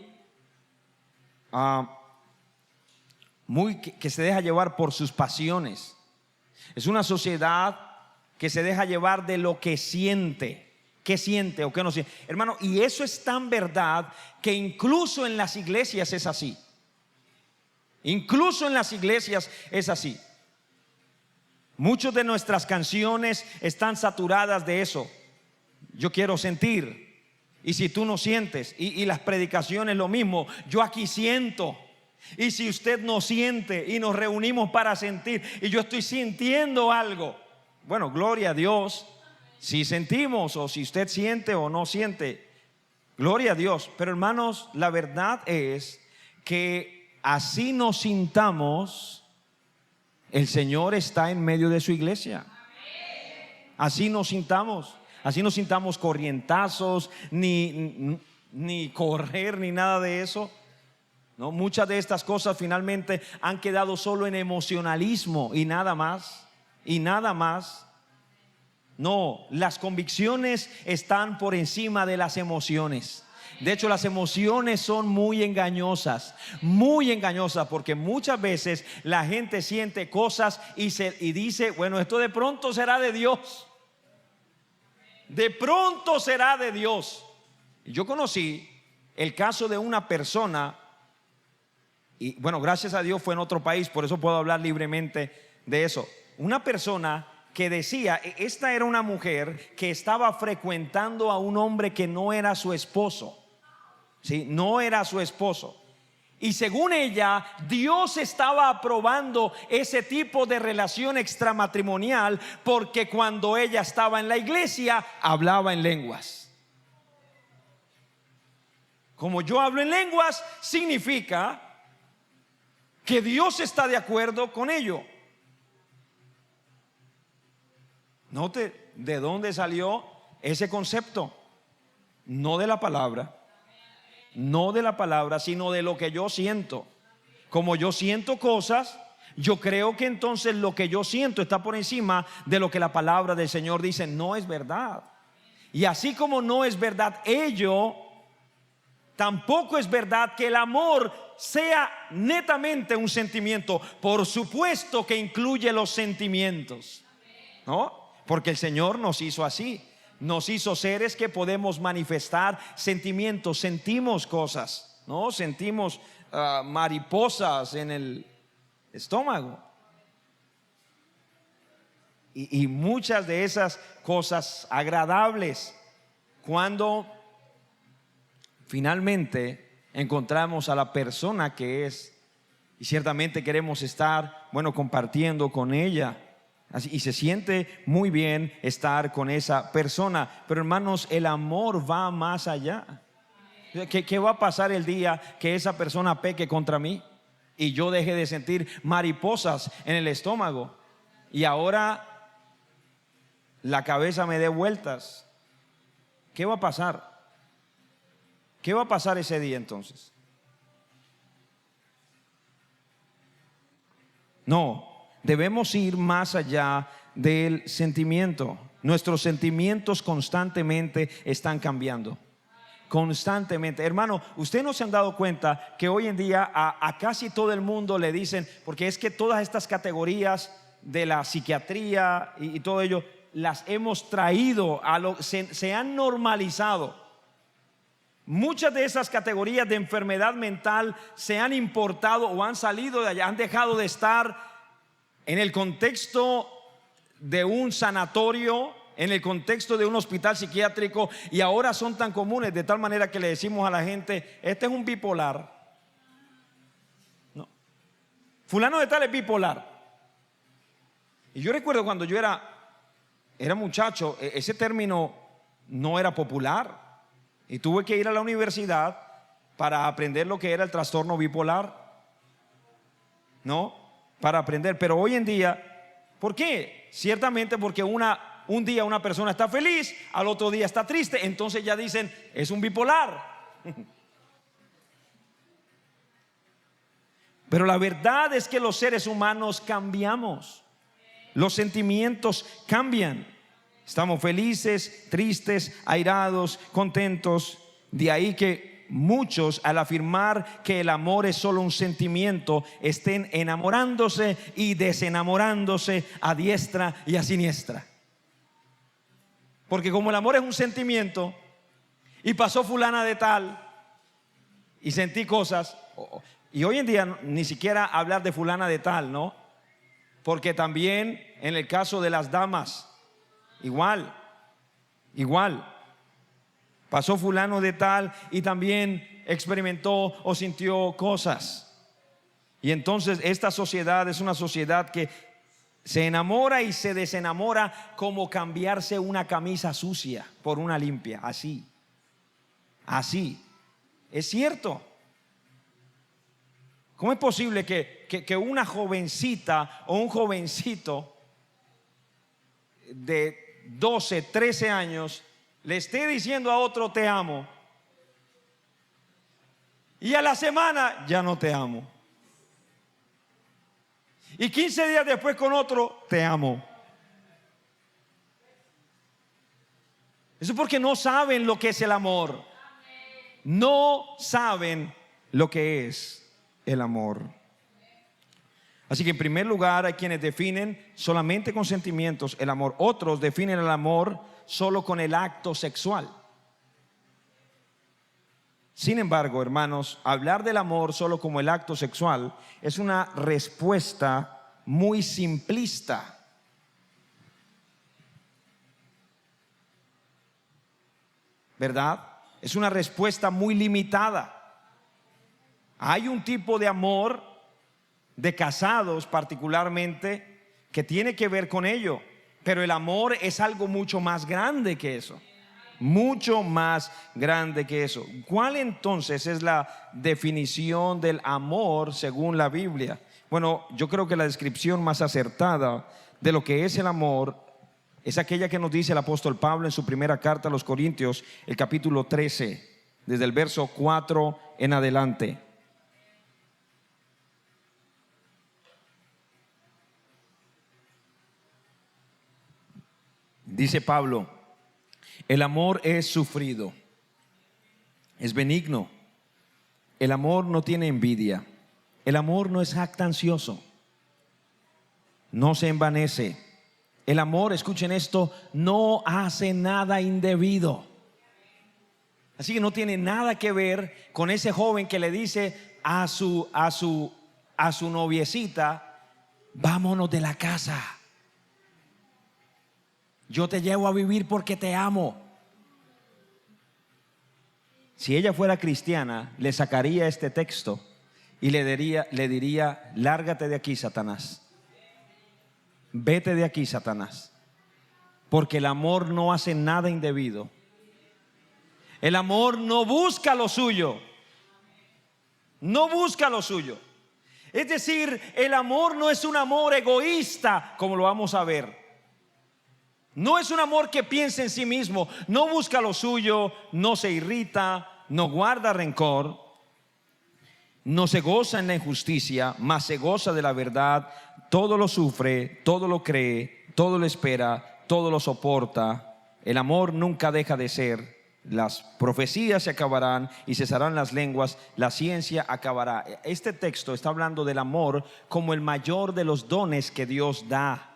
que se deja llevar por sus pasiones. Es una sociedad que se deja llevar de lo que siente. ¿Qué siente o qué no siente? Hermano, y eso es tan verdad que incluso en las iglesias es así. Incluso en las iglesias es así. Muchas de nuestras canciones están saturadas de eso. Yo quiero sentir. Y si tú no sientes, y las predicaciones lo mismo, yo aquí siento. Y si usted no siente y nos reunimos para sentir, y yo estoy sintiendo algo, bueno, gloria a Dios. Si sentimos, o si usted siente o no siente, gloria a Dios. Pero hermanos, la verdad es que así nos sintamos, el Señor está en medio de su iglesia. Así nos sintamos. Así no sintamos corrientazos, ni correr, ni nada de eso. No, muchas de estas cosas finalmente han quedado solo en emocionalismo y nada más. Y nada más. No, las convicciones están por encima de las emociones. De hecho, las emociones son muy engañosas, porque muchas veces la gente siente cosas y dice, bueno, esto de pronto será de Dios. De pronto será de Dios. Yo conocí el caso de una persona, y bueno, gracias a Dios fue en otro país, por eso puedo hablar libremente de eso. Una persona que decía, esta era una mujer que estaba frecuentando a un hombre que no era su esposo. ¿Sí? No era su esposo. Y según ella, Dios estaba aprobando ese tipo de relación extramatrimonial porque cuando ella estaba en la iglesia hablaba en lenguas. Como yo hablo en lenguas, significa que Dios está de acuerdo con ello. Note de dónde salió ese concepto. No de la palabra, no de la palabra, sino de lo que yo siento. Como yo siento cosas, yo creo que entonces lo que yo siento está por encima de lo que la palabra del Señor dice. No es verdad. Y así como no es verdad ello, tampoco es verdad que el amor sea netamente un sentimiento. Por supuesto que incluye los sentimientos, ¿no? Porque el Señor nos hizo así. Nos hizo seres que podemos manifestar sentimientos. Sentimos cosas, ¿no? Sentimos mariposas en el estómago. Y muchas de esas cosas agradables, cuando finalmente encontramos a la persona que es, y ciertamente queremos estar, bueno, compartiendo con ella. Y se siente muy bien estar con esa persona. Pero hermanos, el amor va más allá. ¿Qué va a pasar el día que esa persona peque contra mí y yo deje de sentir mariposas en el estómago y ahora la cabeza me dé vueltas? ¿Qué va a pasar? ¿Qué va a pasar ese día entonces? No. Debemos ir más allá del sentimiento. Nuestros sentimientos constantemente están cambiando. Constantemente. Hermano, ¿ustedes no se han dado cuenta que hoy en día a casi todo el mundo le dicen, porque es que todas estas categorías de la psiquiatría y todo ello las hemos traído se han normalizado? Muchas de esas categorías de enfermedad mental se han importado o han salido de allá, han dejado de estar en el contexto de un sanatorio, en el contexto de un hospital psiquiátrico, y ahora son tan comunes de tal manera que le decimos a la gente: este es un bipolar. No. Fulano de tal es bipolar. Y yo recuerdo cuando yo era muchacho, ese término no era popular, y tuve que ir a la universidad para aprender lo que era el trastorno bipolar, ¿no? Para aprender. Pero hoy en día, ¿por qué? Ciertamente porque un día una persona está feliz, al otro día está triste, entonces ya dicen es un bipolar. Pero la verdad es que los seres humanos cambiamos. Los sentimientos cambian. Estamos felices, tristes, airados, contentos. De ahí que muchos, al afirmar que el amor es solo un sentimiento, estén enamorándose y desenamorándose a diestra y a siniestra. Porque como el amor es un sentimiento y pasó fulana de tal y sentí cosas, y hoy en día ni siquiera hablar de fulana de tal, ¿no? Porque también en el caso de las damas, igual pasó fulano de tal y también experimentó o sintió cosas. Y entonces esta sociedad es una sociedad que se enamora y se desenamora como cambiarse una camisa sucia por una limpia. Así es cierto. ¿Cómo es posible que una jovencita o un jovencito de 12, 13 años le esté diciendo a otro te amo y a la semana ya no te amo, y 15 días después con otro te amo? Eso es porque no saben lo que es el amor. No saben lo que es el amor. Así que en primer lugar hay quienes definen solamente con sentimientos el amor. Otros definen el amor solo con el acto sexual. Sin embargo, hermanos, hablar del amor solo como el acto sexual es una respuesta muy simplista. ¿Verdad? Es una respuesta muy limitada Hay un tipo de amor de casados particularmente que tiene que ver con ello, pero el amor es algo mucho más grande que eso. Mucho más grande que eso. ¿Cuál entonces es la definición del amor según la Biblia? Bueno, yo creo que la descripción más acertada de lo que es el amor es aquella que nos dice el apóstol Pablo en su primera carta a los Corintios, el capítulo 13, desde el verso 4 en adelante. Dice Pablo: el amor es sufrido, es benigno, el amor no tiene envidia, el amor no es jactancioso, no se envanece, el amor, escuchen esto, no hace nada indebido. Así que no tiene nada que ver con ese joven que le dice a su noviecita: vámonos de la casa, yo te llevo a vivir porque te amo. Si ella fuera cristiana, le sacaría este texto y le diría: lárgate de aquí, Satanás. Vete de aquí, Satanás. Porque el amor no hace nada indebido. El amor no busca lo suyo. No busca lo suyo. Es decir, el amor no es un amor egoísta, como lo vamos a ver. No es un amor que piensa en sí mismo, no busca lo suyo, no se irrita, no guarda rencor, no se goza en la injusticia, mas se goza de la verdad. Todo lo sufre, todo lo cree, todo lo espera, todo lo soporta. El amor nunca deja de ser. Las profecías se acabarán y cesarán las lenguas, la ciencia acabará. Este texto está hablando del amor como el mayor de los dones que Dios da.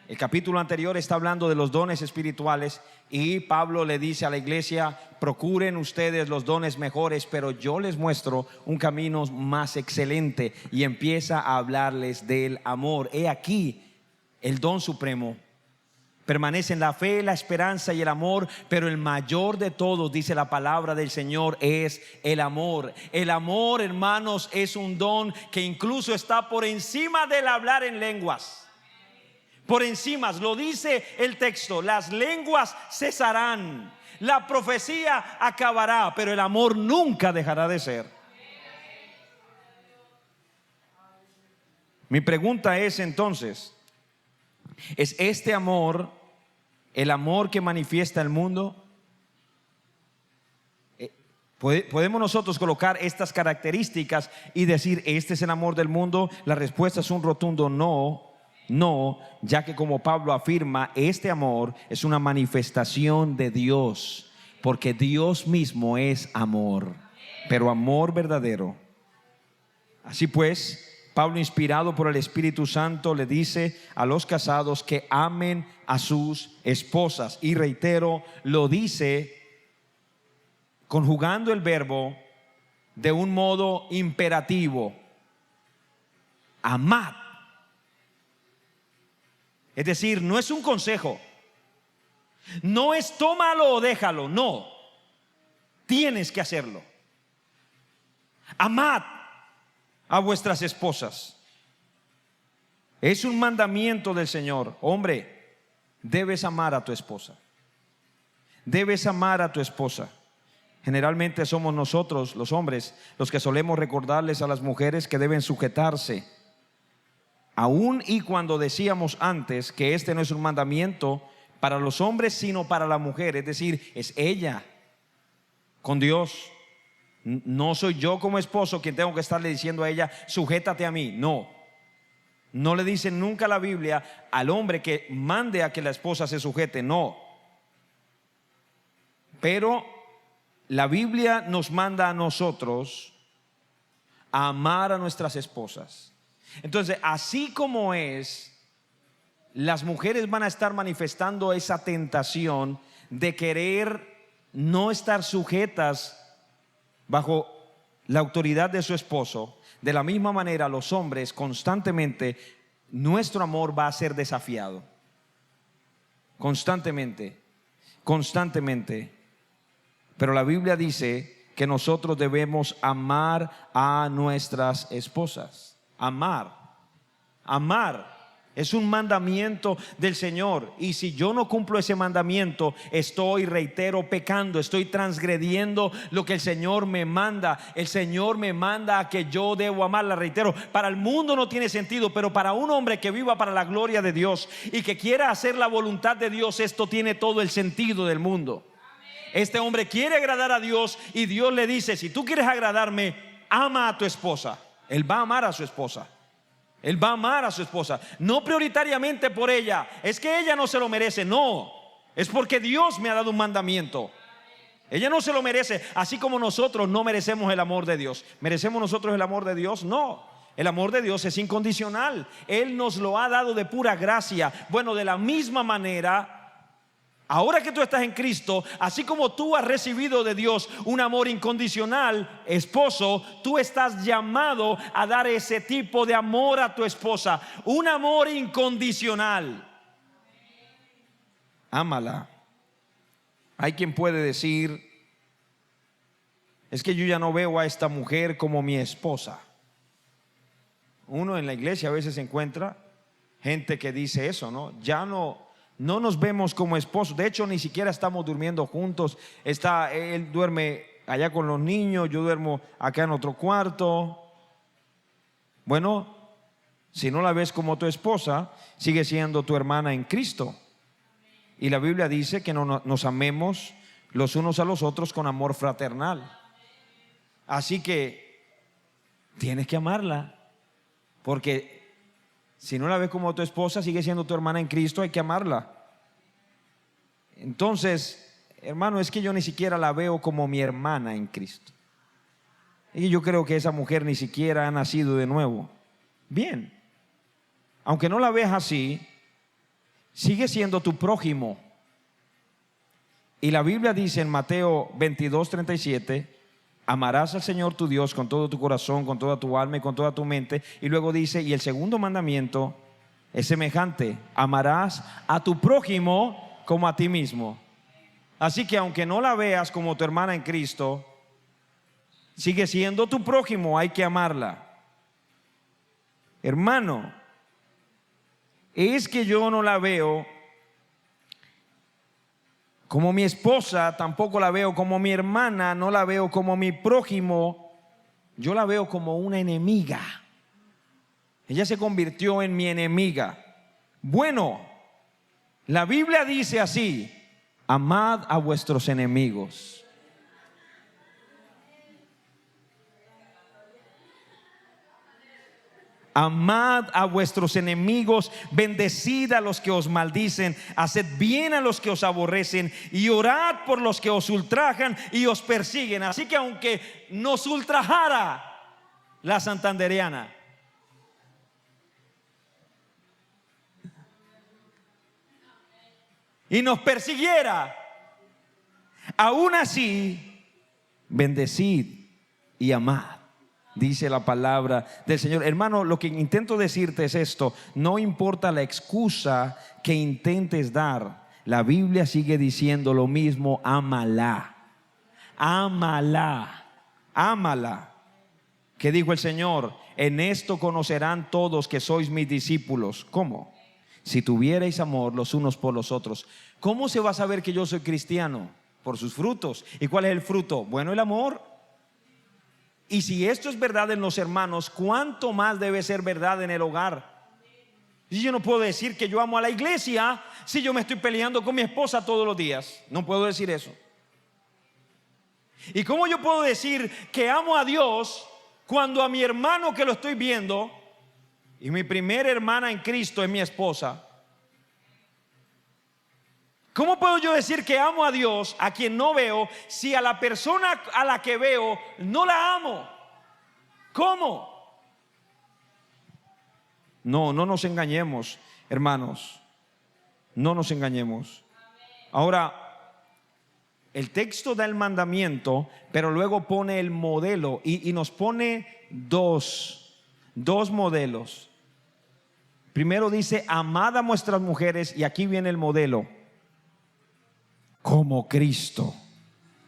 El capítulo anterior está hablando de los dones espirituales y Pablo le dice a la iglesia: procuren ustedes los dones mejores, pero yo les muestro un camino más excelente, y empieza a hablarles del amor. He aquí el don supremo. Permanecen la fe, la esperanza y el amor, pero el mayor de todos, dice la palabra del Señor, es el amor. El amor, hermanos, es un don que incluso está por encima del hablar en lenguas. Por encima, lo dice el texto: las lenguas cesarán, la profecía acabará, pero el amor nunca dejará de ser. Mi pregunta es entonces: ¿es este amor el amor que manifiesta el mundo? ¿Podemos nosotros colocar estas características y decir este es el amor del mundo? La respuesta es un rotundo no. No, ya que como Pablo afirma, este amor es una manifestación de Dios, porque Dios mismo es amor, pero amor verdadero. Así pues, Pablo, inspirado por el Espíritu Santo, le dice a los casados que amen a sus esposas. Y reitero, lo dice conjugando el verbo de un modo imperativo: amad. Es decir, no es un consejo, no es tómalo o déjalo, no, tienes que hacerlo. Amad a vuestras esposas. Es un mandamiento del Señor. Hombre, debes amar a tu esposa. Debes amar a tu esposa. Generalmente somos nosotros, los hombres, los que solemos recordarles a las mujeres que deben sujetarse. Aún y cuando decíamos antes que este no es un mandamiento para los hombres, sino para la mujer. Es decir, es ella con Dios. No soy yo como esposo quien tengo que estarle diciendo a ella: sujétate a mí. No, no le dice nunca la Biblia al hombre que mande a que la esposa se sujete. No. Pero la Biblia nos manda a nosotros a amar a nuestras esposas. Entonces, así como es, las mujeres van a estar manifestando esa tentación de querer no estar sujetas bajo la autoridad de su esposo. De la misma manera, los hombres constantemente, nuestro amor va a ser desafiado. Constantemente. Pero la Biblia dice que nosotros debemos amar a nuestras esposas. Amar. Es un mandamiento del Señor. Y si yo no cumplo ese mandamiento, estoy, reitero, pecando. Estoy transgrediendo lo que el Señor me manda. El Señor me manda a que yo debo amarla. Reitero, para el mundo no tiene sentido, pero para un hombre que viva para la gloria de Dios y que quiera hacer la voluntad de Dios, esto tiene todo el sentido del mundo. Este hombre quiere agradar a Dios y Dios le dice: si tú quieres agradarme, ama a tu esposa. Él va a amar a su esposa. Él va a amar a su esposa, no prioritariamente por ella. Es que ella no se lo merece, no. Es porque Dios me ha dado un mandamiento. Ella no se lo merece, así como nosotros no merecemos el amor de Dios. ¿Merecemos nosotros el amor de Dios? No. El amor de Dios es incondicional. Él nos lo ha dado de pura gracia. Bueno, de la misma manera, ahora que tú estás en Cristo, así como tú has recibido de Dios un amor incondicional, esposo, tú estás llamado a dar ese tipo de amor a tu esposa. Un amor incondicional. Ámala. Hay quien puede decir: es que yo ya no veo a esta mujer como mi esposa. Uno en la iglesia a veces encuentra gente que dice eso, ¿no? Ya no nos vemos como esposos. De hecho, ni siquiera estamos durmiendo juntos. Él duerme allá con los niños, yo duermo acá en otro cuarto. Bueno, si no la ves como tu esposa, sigue siendo tu hermana en Cristo. Y la Biblia dice que nos amemos los unos a los otros con amor fraternal. Así que tienes que amarla, porque si no la ves como tu esposa, sigue siendo tu hermana en Cristo. Hay que amarla. Entonces, hermano, es que yo ni siquiera la veo como mi hermana en Cristo. Y yo creo que esa mujer ni siquiera ha nacido de nuevo. Bien, aunque no la veas así, sigue siendo tu prójimo. Y la Biblia dice en Mateo 22:37: amarás al Señor tu Dios con todo tu corazón, con toda tu alma y con toda tu mente. Y luego dice: y el segundo mandamiento es semejante: amarás a tu prójimo como a ti mismo. Así que aunque no la veas como tu hermana en Cristo, sigue siendo tu prójimo. Hay que amarla. Hermano, es que yo no la veo como mi esposa, tampoco la veo como mi hermana, no la veo como mi prójimo. Yo la veo como una enemiga. Ella se convirtió en mi enemiga. Bueno, la Biblia dice así: amad a vuestros enemigos. Amad a vuestros enemigos, bendecid a los que os maldicen, haced bien a los que os aborrecen y orad por los que os ultrajan y os persiguen. Así que aunque nos ultrajara la santandereana, y nos persiguiera, aún así bendecid y amad, dice la palabra del Señor. Hermano, lo que intento decirte es esto: no importa la excusa que intentes dar, la Biblia sigue diciendo lo mismo: ámala, ámala, ámala. ¿Qué dijo el Señor? En esto conocerán todos que sois mis discípulos. ¿Cómo? Si tuvierais amor los unos por los otros. ¿Cómo se va a saber que yo soy cristiano? Por sus frutos. ¿Y cuál es el fruto? Bueno, el amor. Y si esto es verdad en los hermanos, ¿cuánto más debe ser verdad en el hogar? Y yo no puedo decir que yo amo a la iglesia si yo me estoy peleando con mi esposa todos los días. No puedo decir eso. ¿Y cómo yo puedo decir que amo a Dios cuando a mi hermano que lo estoy viendo, y mi primera hermana en Cristo es mi esposa? ¿Cómo puedo yo decir que amo a Dios a quien no veo si a la persona a la que veo no la amo? ¿Cómo? No nos engañemos, hermanos. No nos engañemos. Ahora, el texto da el mandamiento, pero luego pone el modelo y nos pone dos modelos. Primero dice: amad a vuestras mujeres, y aquí viene el modelo: como Cristo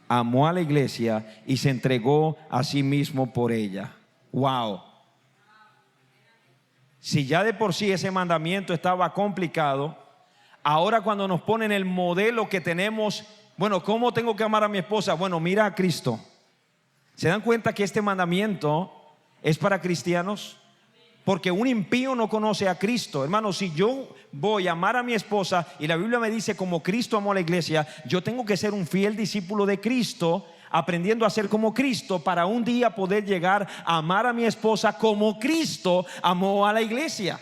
amó a la iglesia y se entregó a sí mismo por ella. Wow. Si ya de por sí ese mandamiento estaba complicado, ahora cuando nos ponen el modelo que tenemos, bueno, ¿cómo tengo que amar a mi esposa? Bueno, mira a Cristo. ¿Se dan cuenta que este mandamiento es para cristianos? Porque un impío no conoce a Cristo. Hermano, si yo voy a amar a mi esposa y la Biblia me dice como Cristo amó a la iglesia, yo tengo que ser un fiel discípulo de Cristo, aprendiendo a ser como Cristo, para un día poder llegar a amar a mi esposa como Cristo amó a la iglesia.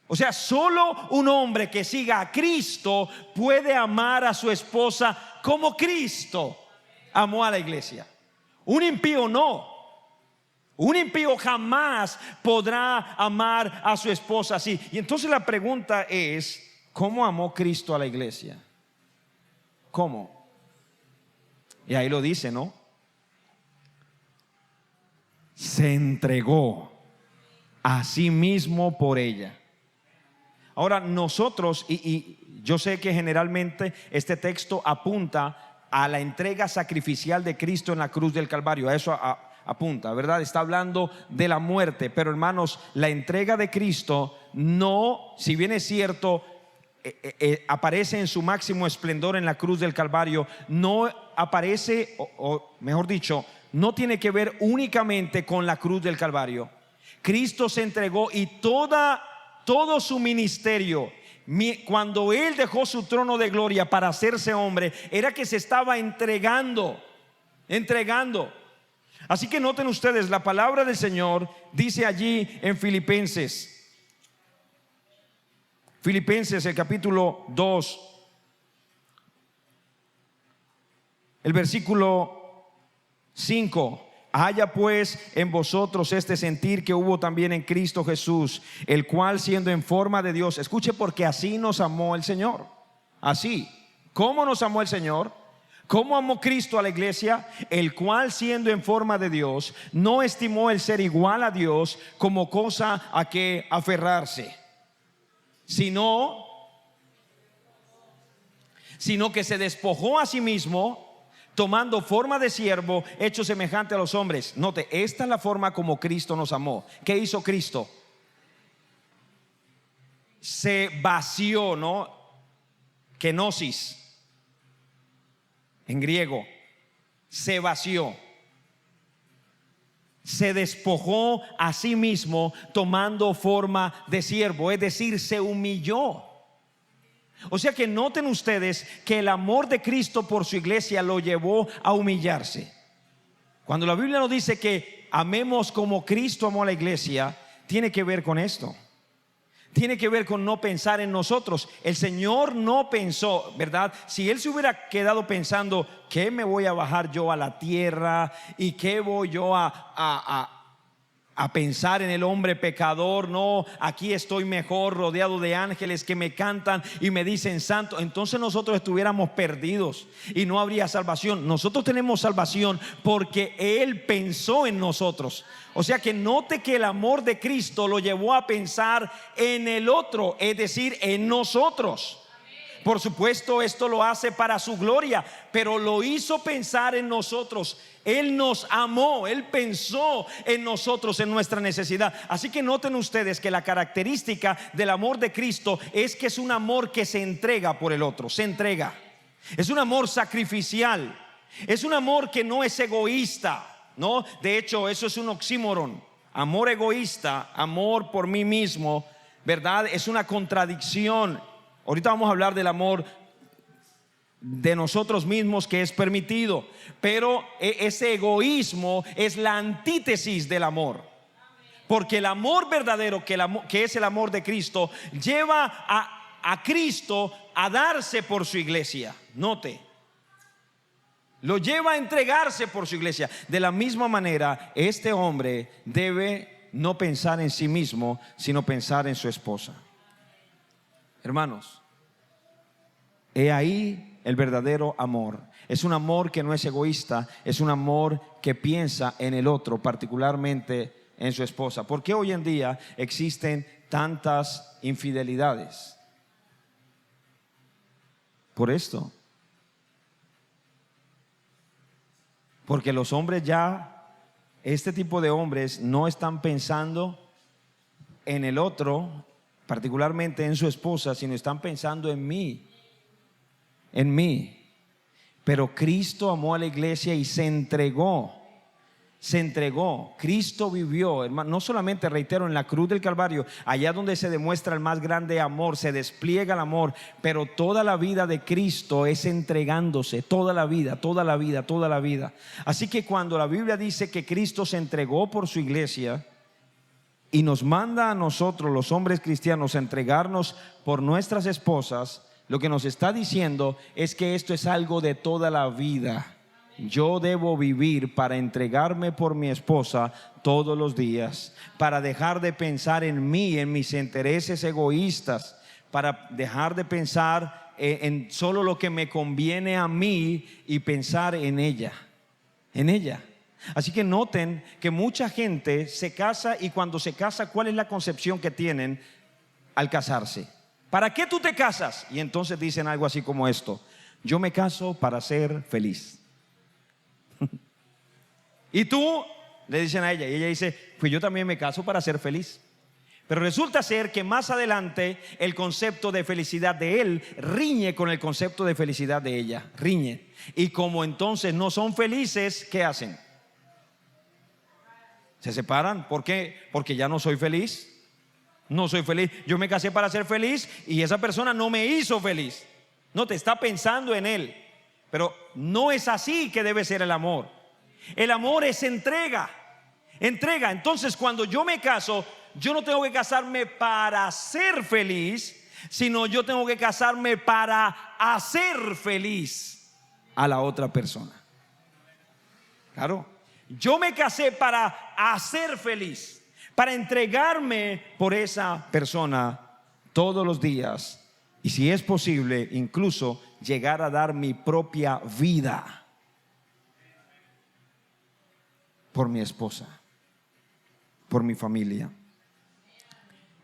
O sea, solo un hombre que siga a Cristo puede amar a su esposa como Cristo amó a la iglesia. Un impío no. Un impío jamás podrá amar a su esposa así. Y entonces la pregunta es, ¿cómo amó Cristo a la iglesia? ¿Cómo? Y ahí lo dice, ¿no? Se entregó a sí mismo por ella. Ahora nosotros, y yo sé que generalmente este texto apunta a la entrega sacrificial de Cristo en la cruz del Calvario. A eso apunta, ¿verdad? Está hablando de la muerte. Pero hermanos, la entrega de Cristo no, si bien es cierto, aparece en su máximo esplendor en la cruz del Calvario, no aparece, o mejor dicho, no tiene que ver únicamente con la cruz del Calvario. Cristo se entregó y todo su ministerio, cuando Él dejó su trono de gloria para hacerse hombre, era que se estaba entregando. Así que noten ustedes, la palabra del Señor dice allí en Filipenses el capítulo 2, el versículo 5. Haya pues en vosotros este sentir que hubo también en Cristo Jesús, el cual siendo en forma de Dios, escuche, porque así nos amó el Señor. Así, ¿cómo nos amó el Señor? ¿Cómo amó Cristo a la iglesia? El cual siendo en forma de Dios, no estimó el ser igual a Dios como cosa a que aferrarse, sino que se despojó a sí mismo, tomando forma de siervo, hecho semejante a los hombres. Note, esta es la forma como Cristo nos amó. ¿Qué hizo Cristo? Se vació, ¿no? Kenosis en griego. Se vació. Se despojó a sí mismo, tomando forma de siervo, es decir, se humilló. O sea que noten ustedes que el amor de Cristo por su iglesia lo llevó a humillarse. Cuando la Biblia nos dice que amemos como Cristo amó a la iglesia, tiene que ver con esto. Tiene que ver con no pensar en nosotros. El Señor no pensó, ¿verdad? Si Él se hubiera quedado pensando, ¿qué me voy a bajar yo a la tierra? ¿Y qué voy yo a pensar en el hombre pecador? No, aquí estoy mejor, rodeado de ángeles que me cantan y me dicen santo. Entonces nosotros estuviéramos perdidos y no habría salvación. Nosotros tenemos salvación porque Él pensó en nosotros. O sea que note que el amor de Cristo lo llevó a pensar en el otro, es decir, en nosotros. Por supuesto, esto lo hace para su gloria, pero lo hizo pensar en nosotros. Él nos amó, Él pensó en nosotros, en nuestra necesidad. Así que noten ustedes que la característica del amor de Cristo es que es un amor que se entrega por el otro, se entrega. Es un amor sacrificial, es un amor que no es egoísta, ¿no? De hecho, eso es un oxímoron. Amor egoísta, amor por mí mismo, ¿verdad? Es una contradicción. Ahorita vamos a hablar del amor de nosotros mismos que es permitido, pero ese egoísmo es la antítesis del amor. Porque el amor verdadero, que es el amor de Cristo, lleva a Cristo a darse por su iglesia. Note, lo lleva a entregarse por su iglesia. De la misma manera, este hombre debe no pensar en sí mismo, sino pensar en su esposa. Hermanos, he ahí el verdadero amor. Es un amor que no es egoísta, es un amor que piensa en el otro, particularmente en su esposa. ¿Por qué hoy en día existen tantas infidelidades? Por esto. Porque los hombres ya, este tipo de hombres no están pensando en el otro, particularmente en su esposa, sino están pensando en mí, en mí. Pero Cristo amó a la iglesia y se entregó. Cristo vivió, hermano, no solamente, reitero, en la cruz del Calvario, allá donde se demuestra el más grande amor, se despliega el amor, pero toda la vida de Cristo es entregándose, toda la vida. Así que cuando la Biblia dice que Cristo se entregó por su iglesia y nos manda a nosotros, los hombres cristianos, a entregarnos por nuestras esposas, lo que nos está diciendo es que esto es algo de toda la vida. Yo debo vivir para entregarme por mi esposa todos los días, para dejar de pensar en mí, en mis intereses egoístas, para dejar de pensar en solo lo que me conviene a mí y pensar en ella. Así que noten que mucha gente se casa, y cuando se casa, ¿cuál es la concepción que tienen al casarse? ¿Para qué tú te casas? Y entonces dicen algo así como esto: yo me caso para ser feliz. Y tú, le dicen a ella, y ella dice, pues yo también me caso para ser feliz. Pero resulta ser que más adelante el concepto de felicidad de él riñe con el concepto de felicidad de ella, riñe. Y como entonces no son felices, ¿qué hacen? Se separan. ¿Por qué? Porque ya no soy feliz. No soy feliz. Yo me casé para ser feliz y esa persona no me hizo feliz. No, te está pensando en él. Pero no es así que debe ser el amor. El amor es entrega. Entonces, cuando yo me caso, yo no tengo que casarme para ser feliz, sino yo tengo que casarme para hacer feliz a la otra persona. Claro, yo me casé para hacer feliz, para entregarme por esa persona todos los días, y si es posible, incluso llegar a dar mi propia vida por mi esposa, por mi familia.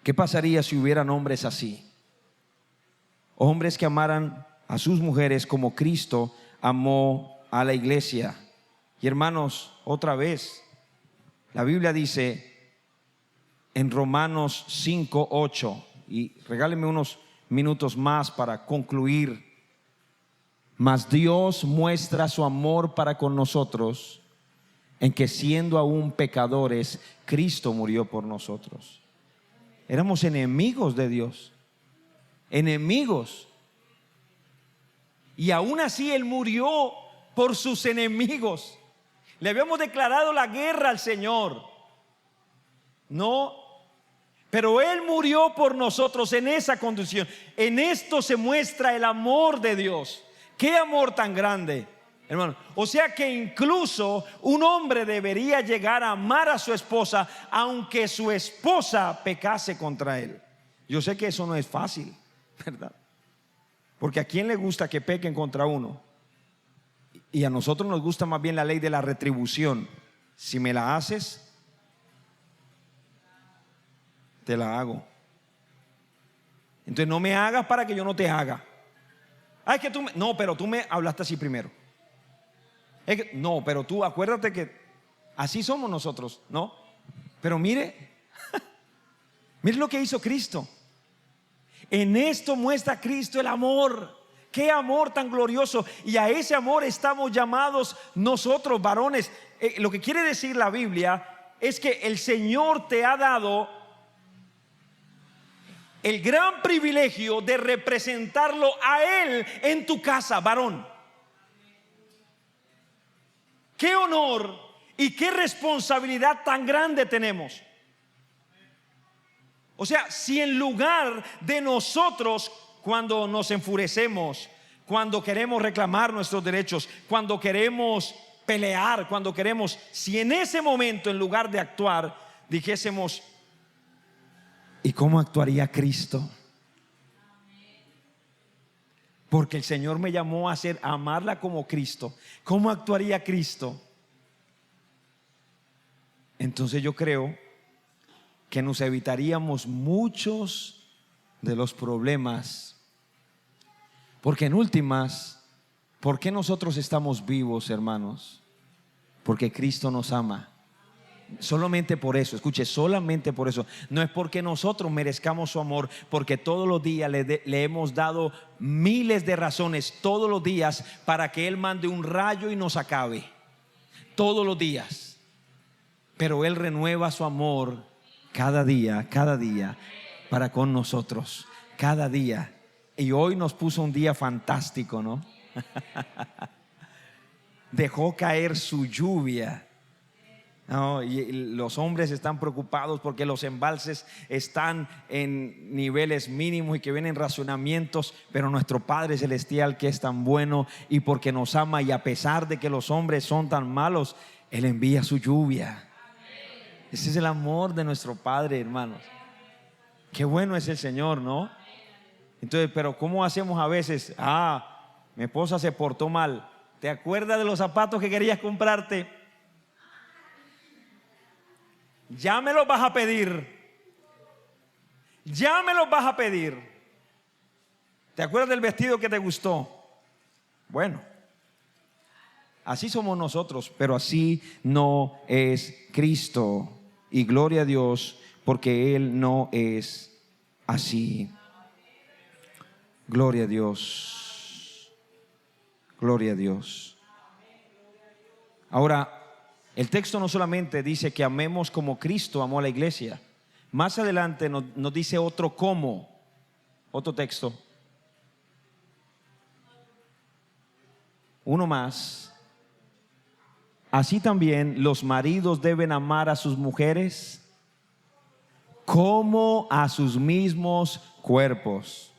¿Qué pasaría si hubieran hombres así? Hombres que amaran a sus mujeres como Cristo amó a la iglesia. Y hermanos, otra vez, la Biblia dice en Romanos 5:8, y regálenme unos minutos más para concluir: mas Dios muestra su amor para con nosotros en que, siendo aún pecadores, Cristo murió por nosotros. Éramos enemigos de Dios, enemigos, y aún así Él murió por sus enemigos. Le habíamos declarado la guerra al Señor, no, pero Él murió por nosotros en esa condición. En esto se muestra el amor de Dios. ¡Qué amor tan grande, hermano! O sea que incluso un hombre debería llegar a amar a su esposa aunque su esposa pecase contra él. Yo sé que eso no es fácil, ¿verdad? Porque ¿a quién le gusta que pequen contra uno? Y a nosotros nos gusta más bien la ley de la retribución. Si me la haces, te la hago. Entonces no me hagas para que yo no te haga. Ay, que tú no, pero tú me hablaste así primero. No, pero tú acuérdate que así somos nosotros, ¿no? Pero mire, mire lo que hizo Cristo. En esto muestra Cristo el amor. Qué amor tan glorioso. Y a ese amor estamos llamados nosotros, varones. Lo que quiere decir la Biblia es que el Señor te ha dado el gran privilegio de representarlo a Él en tu casa, varón. Qué honor y qué responsabilidad tan grande tenemos. O sea, si en lugar de nosotros, cuando nos enfurecemos, cuando queremos reclamar nuestros derechos, cuando queremos pelear, cuando queremos, si en ese momento, en lugar de actuar, dijésemos: ¿y cómo actuaría Cristo? Porque el Señor me llamó a amarla como Cristo. ¿Cómo actuaría Cristo? Entonces yo creo que nos evitaríamos muchos de los problemas. Porque en últimas, ¿por qué nosotros estamos vivos, hermanos? Porque Cristo nos ama. Solamente por eso, escuche, solamente por eso. No es porque nosotros merezcamos su amor, porque todos los días le hemos dado miles de razones, todos los días, para que Él mande un rayo y nos acabe. Todos los días. Pero Él renueva su amor cada día para con nosotros. Cada día. Y hoy nos puso un día fantástico, ¿no? Dejó caer su lluvia. No, y los hombres están preocupados porque los embalses están en niveles mínimos y que vienen racionamientos, pero nuestro Padre Celestial, que es tan bueno y porque nos ama, y a pesar de que los hombres son tan malos, Él envía su lluvia. Ese es el amor de nuestro Padre, hermanos. Qué bueno es el Señor, ¿no? Entonces, pero ¿cómo hacemos a veces? Mi esposa se portó mal. ¿Te acuerdas de los zapatos que querías comprarte? Ya me los vas a pedir. Ya me los vas a pedir. ¿Te acuerdas del vestido que te gustó? Bueno, así somos nosotros, pero así no es Cristo. Y gloria a Dios, porque Él no es así. Gloria a Dios. Gloria a Dios. Ahora, el texto no solamente dice que amemos como Cristo amó a la iglesia. Más adelante nos dice otro cómo. Otro texto. Uno más. Así también los maridos deben amar a sus mujeres como a sus mismos cuerpos.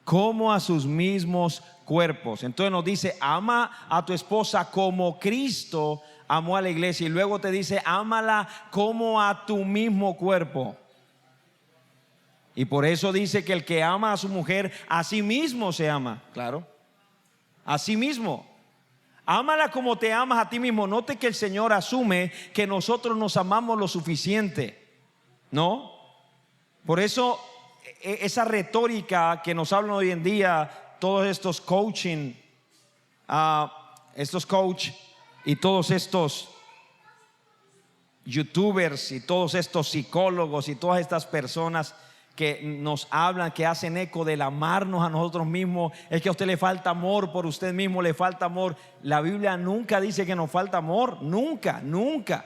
Como a sus mismos cuerpos. Entonces nos dice: ama a tu esposa como Cristo amó a la iglesia. Y luego te dice: ámala como a tu mismo cuerpo. Y por eso dice que el que ama a su mujer, a sí mismo se ama. Claro, a sí mismo. Ámala como te amas a ti mismo. Note que el Señor asume que nosotros nos amamos lo suficiente, ¿no? Por eso esa retórica que nos hablan hoy en día, todos estos coaching, estos coach y todos estos youtubers y todos estos psicólogos y todas estas personas que nos hablan, que hacen eco del amarnos a nosotros mismos, es que a usted le falta amor por usted mismo, le falta amor. La Biblia nunca dice que nos falta amor, nunca, nunca.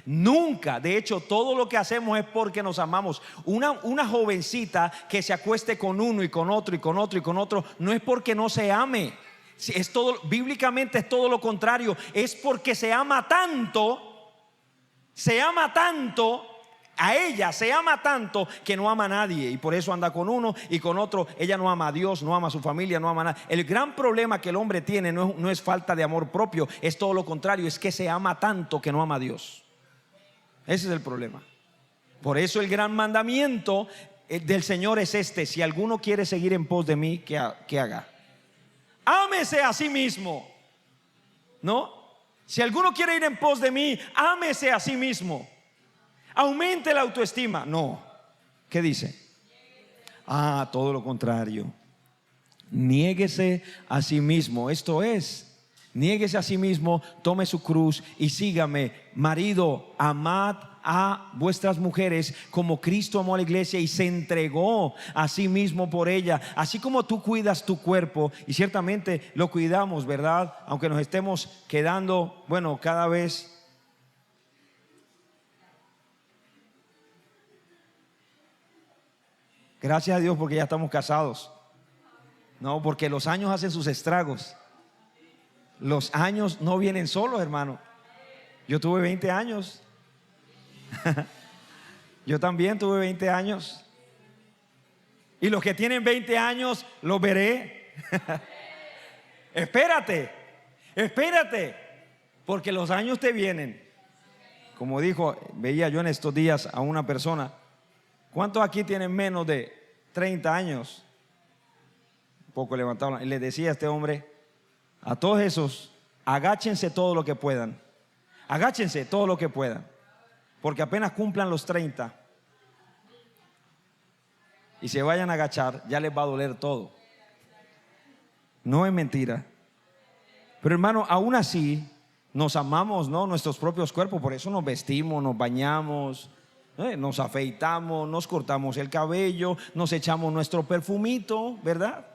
Nunca. De hecho, todo lo que hacemos es porque nos amamos. Una jovencita que se acueste con uno y con otro y con otro y con otro, no es porque no se ame. Es todo, bíblicamente es todo lo contrario. Es porque se ama tanto a ella, se ama tanto que no ama a nadie, y por eso anda con uno y con otro. Ella no ama a Dios, no ama a su familia, no ama a nada. El gran problema que el hombre tiene no es falta de amor propio, es todo lo contrario, es que se ama tanto que no ama a Dios. Ese es el problema. Por eso el gran mandamiento del Señor es este: si alguno quiere seguir en pos de mí, ¿qué haga? Ámese a sí mismo, ¿no? Si alguno quiere ir en pos de mí, ámese a sí mismo. Aumente la autoestima. No. ¿Qué dice? Todo lo contrario. Niéguese a sí mismo. Esto es, niéguese a sí mismo, tome su cruz y sígame. Marido, amad a vuestras mujeres como Cristo amó a la iglesia y se entregó a sí mismo por ella. Así como tú cuidas tu cuerpo, y ciertamente lo cuidamos, ¿verdad? Aunque nos estemos quedando, bueno, cada vez. Gracias a Dios porque ya estamos casados. No, porque los años hacen sus estragos. Los años no vienen solos, hermano. Yo tuve 20 años. Yo también tuve 20 años. Y los que tienen 20 años los veré. Espérate, porque los años te vienen. Como veía yo en estos días a una persona. ¿Cuántos aquí tienen menos de 30 años? Un poco levantado. Y le decía a este hombre: a todos esos, agáchense todo lo que puedan. Agáchense todo lo que puedan. Porque apenas cumplan los 30 y se vayan a agachar, ya les va a doler todo. No es mentira. Pero hermano, aún así, nos amamos, ¿no? Nuestros propios cuerpos, por eso nos vestimos, nos bañamos, nos afeitamos, nos cortamos el cabello, nos echamos nuestro perfumito, ¿verdad?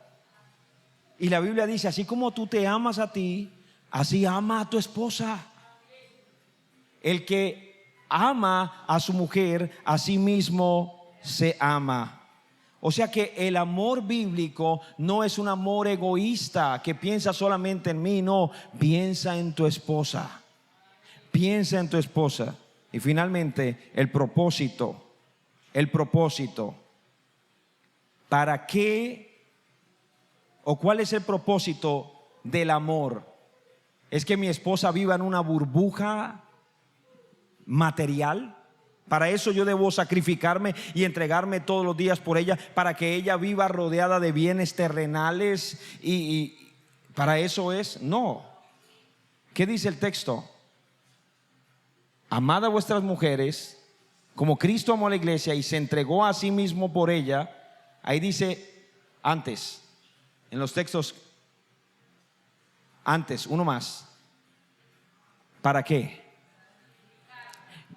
Y la Biblia dice, así como tú te amas a ti, así ama a tu esposa. El que ama a su mujer, a sí mismo se ama. O sea que el amor bíblico no es un amor egoísta que piensa solamente en mí, no, piensa en tu esposa. Piensa en tu esposa. Y finalmente, el propósito. ¿Para qué o cuál es el propósito del amor? ¿Es que mi esposa viva en una burbuja material? Para eso yo debo sacrificarme y entregarme todos los días por ella, para que ella viva rodeada de bienes terrenales y para eso es. No. ¿Qué dice el texto? Amad a vuestras mujeres como Cristo amó a la iglesia y se entregó a sí mismo por ella. Ahí dice antes, en los textos antes, uno más. ¿Para qué?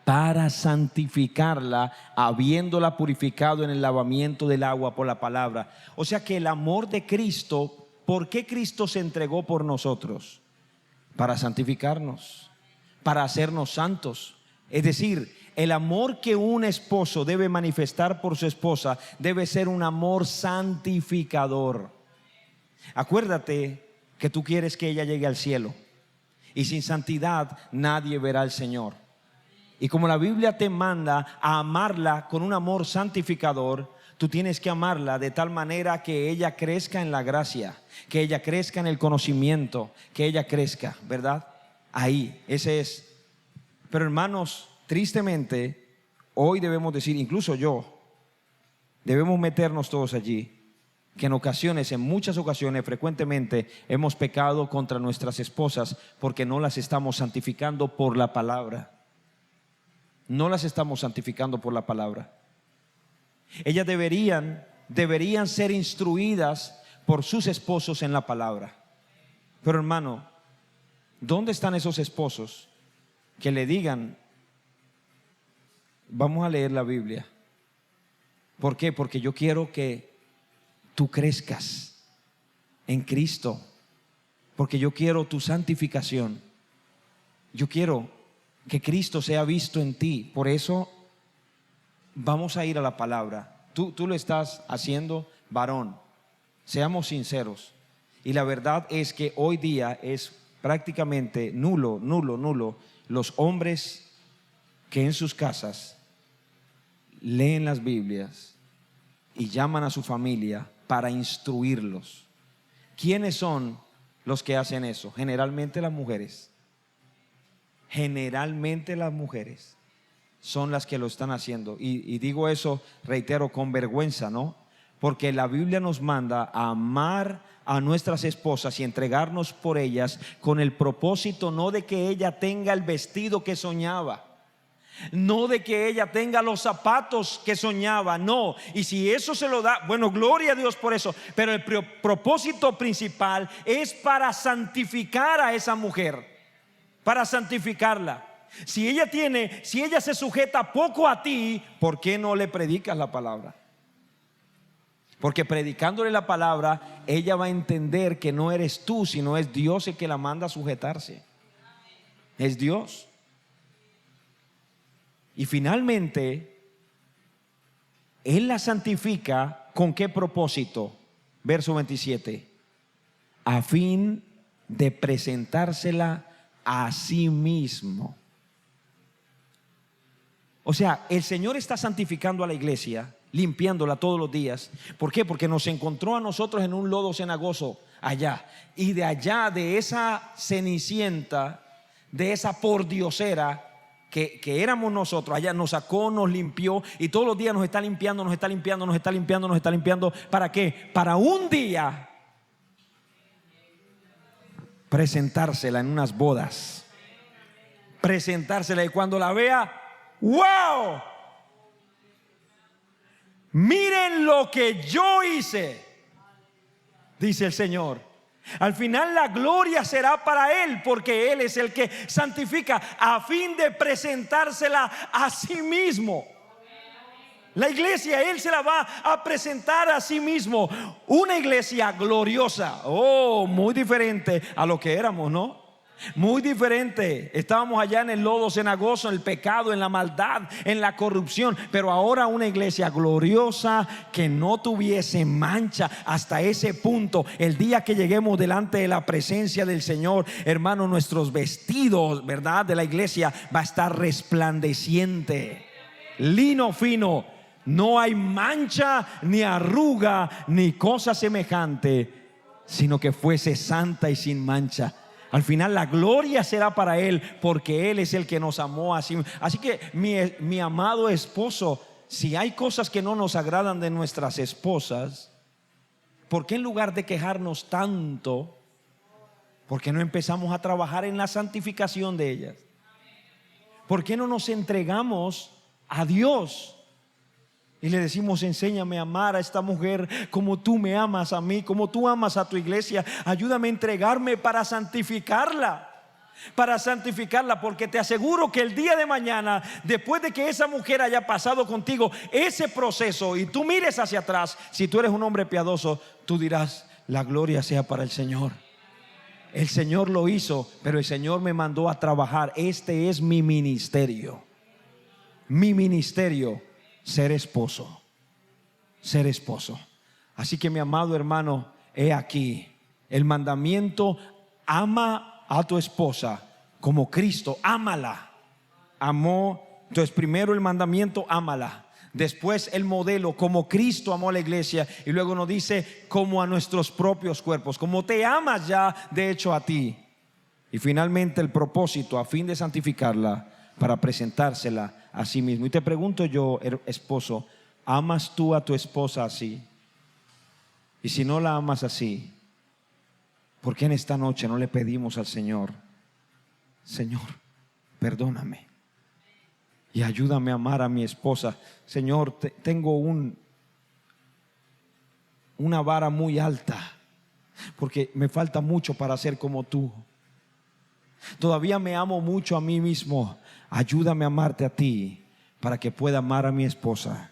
Para santificarla, habiéndola purificado en el lavamiento del agua por la palabra. O sea que el amor de Cristo, ¿por qué Cristo se entregó por nosotros? Para santificarnos, para hacernos santos. Es decir, el amor que un esposo debe manifestar por su esposa debe ser un amor santificador. Acuérdate que tú quieres que ella llegue al cielo, y sin santidad nadie verá al Señor. Y como la Biblia te manda a amarla con un amor santificador, tú tienes que amarla de tal manera que ella crezca en la gracia, que ella crezca en el conocimiento, que ella crezca, ¿verdad? Ahí, ese es. Pero hermanos, tristemente, hoy debemos decir, incluso yo, debemos meternos todos allí, que en ocasiones, en muchas ocasiones, frecuentemente hemos pecado contra nuestras esposas porque no las estamos santificando por la palabra. No las estamos santificando por la palabra. Ellas deberían ser instruidas por sus esposos en la palabra. Pero hermano, ¿dónde están esos esposos que le digan, vamos a leer la Biblia? ¿Por qué? Porque yo quiero que tú crezcas en Cristo, porque yo quiero tu santificación. Yo quiero que Cristo sea visto en ti. Por eso vamos a ir a la palabra. Tú lo estás haciendo, varón. Seamos sinceros. Y la verdad es que hoy día es prácticamente nulo los hombres que en sus casas leen las Biblias y llaman a su familia para instruirlos. ¿Quiénes son los que hacen eso? Generalmente las mujeres. Generalmente las mujeres son las que lo están haciendo. Y digo eso, reitero, con vergüenza, ¿no? Porque la Biblia nos manda a amar a nuestras esposas y entregarnos por ellas con el propósito no de que ella tenga el vestido que soñaba, no de que ella tenga los zapatos que soñaba, no. Y si eso se lo da, bueno, gloria a Dios por eso. Pero el propósito principal es para santificar a esa mujer, para santificarla. Si ella se sujeta poco a ti, ¿por qué no le predicas la palabra? Porque predicándole la palabra, ella va a entender que no eres tú, sino es Dios el que la manda a sujetarse. Es Dios. Y finalmente, Él la santifica. ¿Con qué propósito? Verso 27. A fin de presentársela a sí mismo. O sea, el Señor está santificando a la iglesia, limpiándola todos los días. ¿Por qué? Porque nos encontró a nosotros en un lodo cenagoso allá. Y de allá, de esa cenicienta, de esa pordiosera que éramos nosotros, allá nos sacó, nos limpió. Y todos los días nos está limpiando, nos está limpiando, nos está limpiando, nos está limpiando. ¿Para qué? Para un día presentársela en unas bodas. Presentársela y cuando la vea, ¡wow! Miren lo que yo hice, dice el Señor. Al final la gloria será para Él, porque Él es el que santifica a fin de presentársela a sí mismo. La iglesia Él se la va a presentar a sí mismo. Una iglesia gloriosa. Oh, muy diferente a lo que éramos, ¿no? Muy diferente. Estábamos allá en el lodo cenagoso, en el pecado, en la maldad, en la corrupción. Pero ahora una iglesia gloriosa, que no tuviese mancha hasta ese punto. El día que lleguemos delante de la presencia del Señor, hermano, nuestros vestidos, ¿verdad?, de la iglesia va a estar resplandeciente, lino fino. No hay mancha, ni arruga, ni cosa semejante, sino que fuese santa y sin mancha. Al final la gloria será para Él, porque Él es el que nos amó así. Así que mi amado esposo, si hay cosas que no nos agradan de nuestras esposas, ¿por qué en lugar de quejarnos tanto, por qué no empezamos a trabajar en la santificación de ellas? ¿Por qué no nos entregamos a Dios y le decimos: enséñame a amar a esta mujer como tú me amas a mí, como tú amas a tu iglesia? Ayúdame a entregarme para santificarla, porque te aseguro que el día de mañana, después de que esa mujer haya pasado contigo ese proceso y tú mires hacia atrás, si tú eres un hombre piadoso, tú dirás: la gloria sea para el Señor. El Señor lo hizo, pero el Señor me mandó a trabajar. Este es mi ministerio. Mi ministerio: ser esposo, ser esposo. Así que, mi amado hermano, he aquí el mandamiento: ama a tu esposa como Cristo, ámala, amó. Entonces, primero el mandamiento: ámala. Después el modelo: como Cristo amó a la iglesia. Y luego nos dice: como a nuestros propios cuerpos, como te amas ya de hecho a ti. Y finalmente el propósito: a fin de santificarla, para presentársela a sí mismo. Y te pregunto yo, esposo, ¿amas tú a tu esposa así? Y si no la amas así, ¿por qué en esta noche no le pedimos al Señor: Señor, perdóname y ayúdame a amar a mi esposa? Señor, tengo una vara muy alta, porque me falta mucho para ser como tú. Todavía me amo mucho a mí mismo. Ayúdame a amarte a ti, para que pueda amar a mi esposa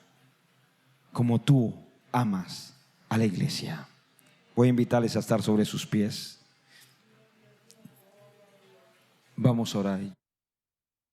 como tú amas a la iglesia. Voy a invitarles a estar sobre sus pies. Vamos a orar.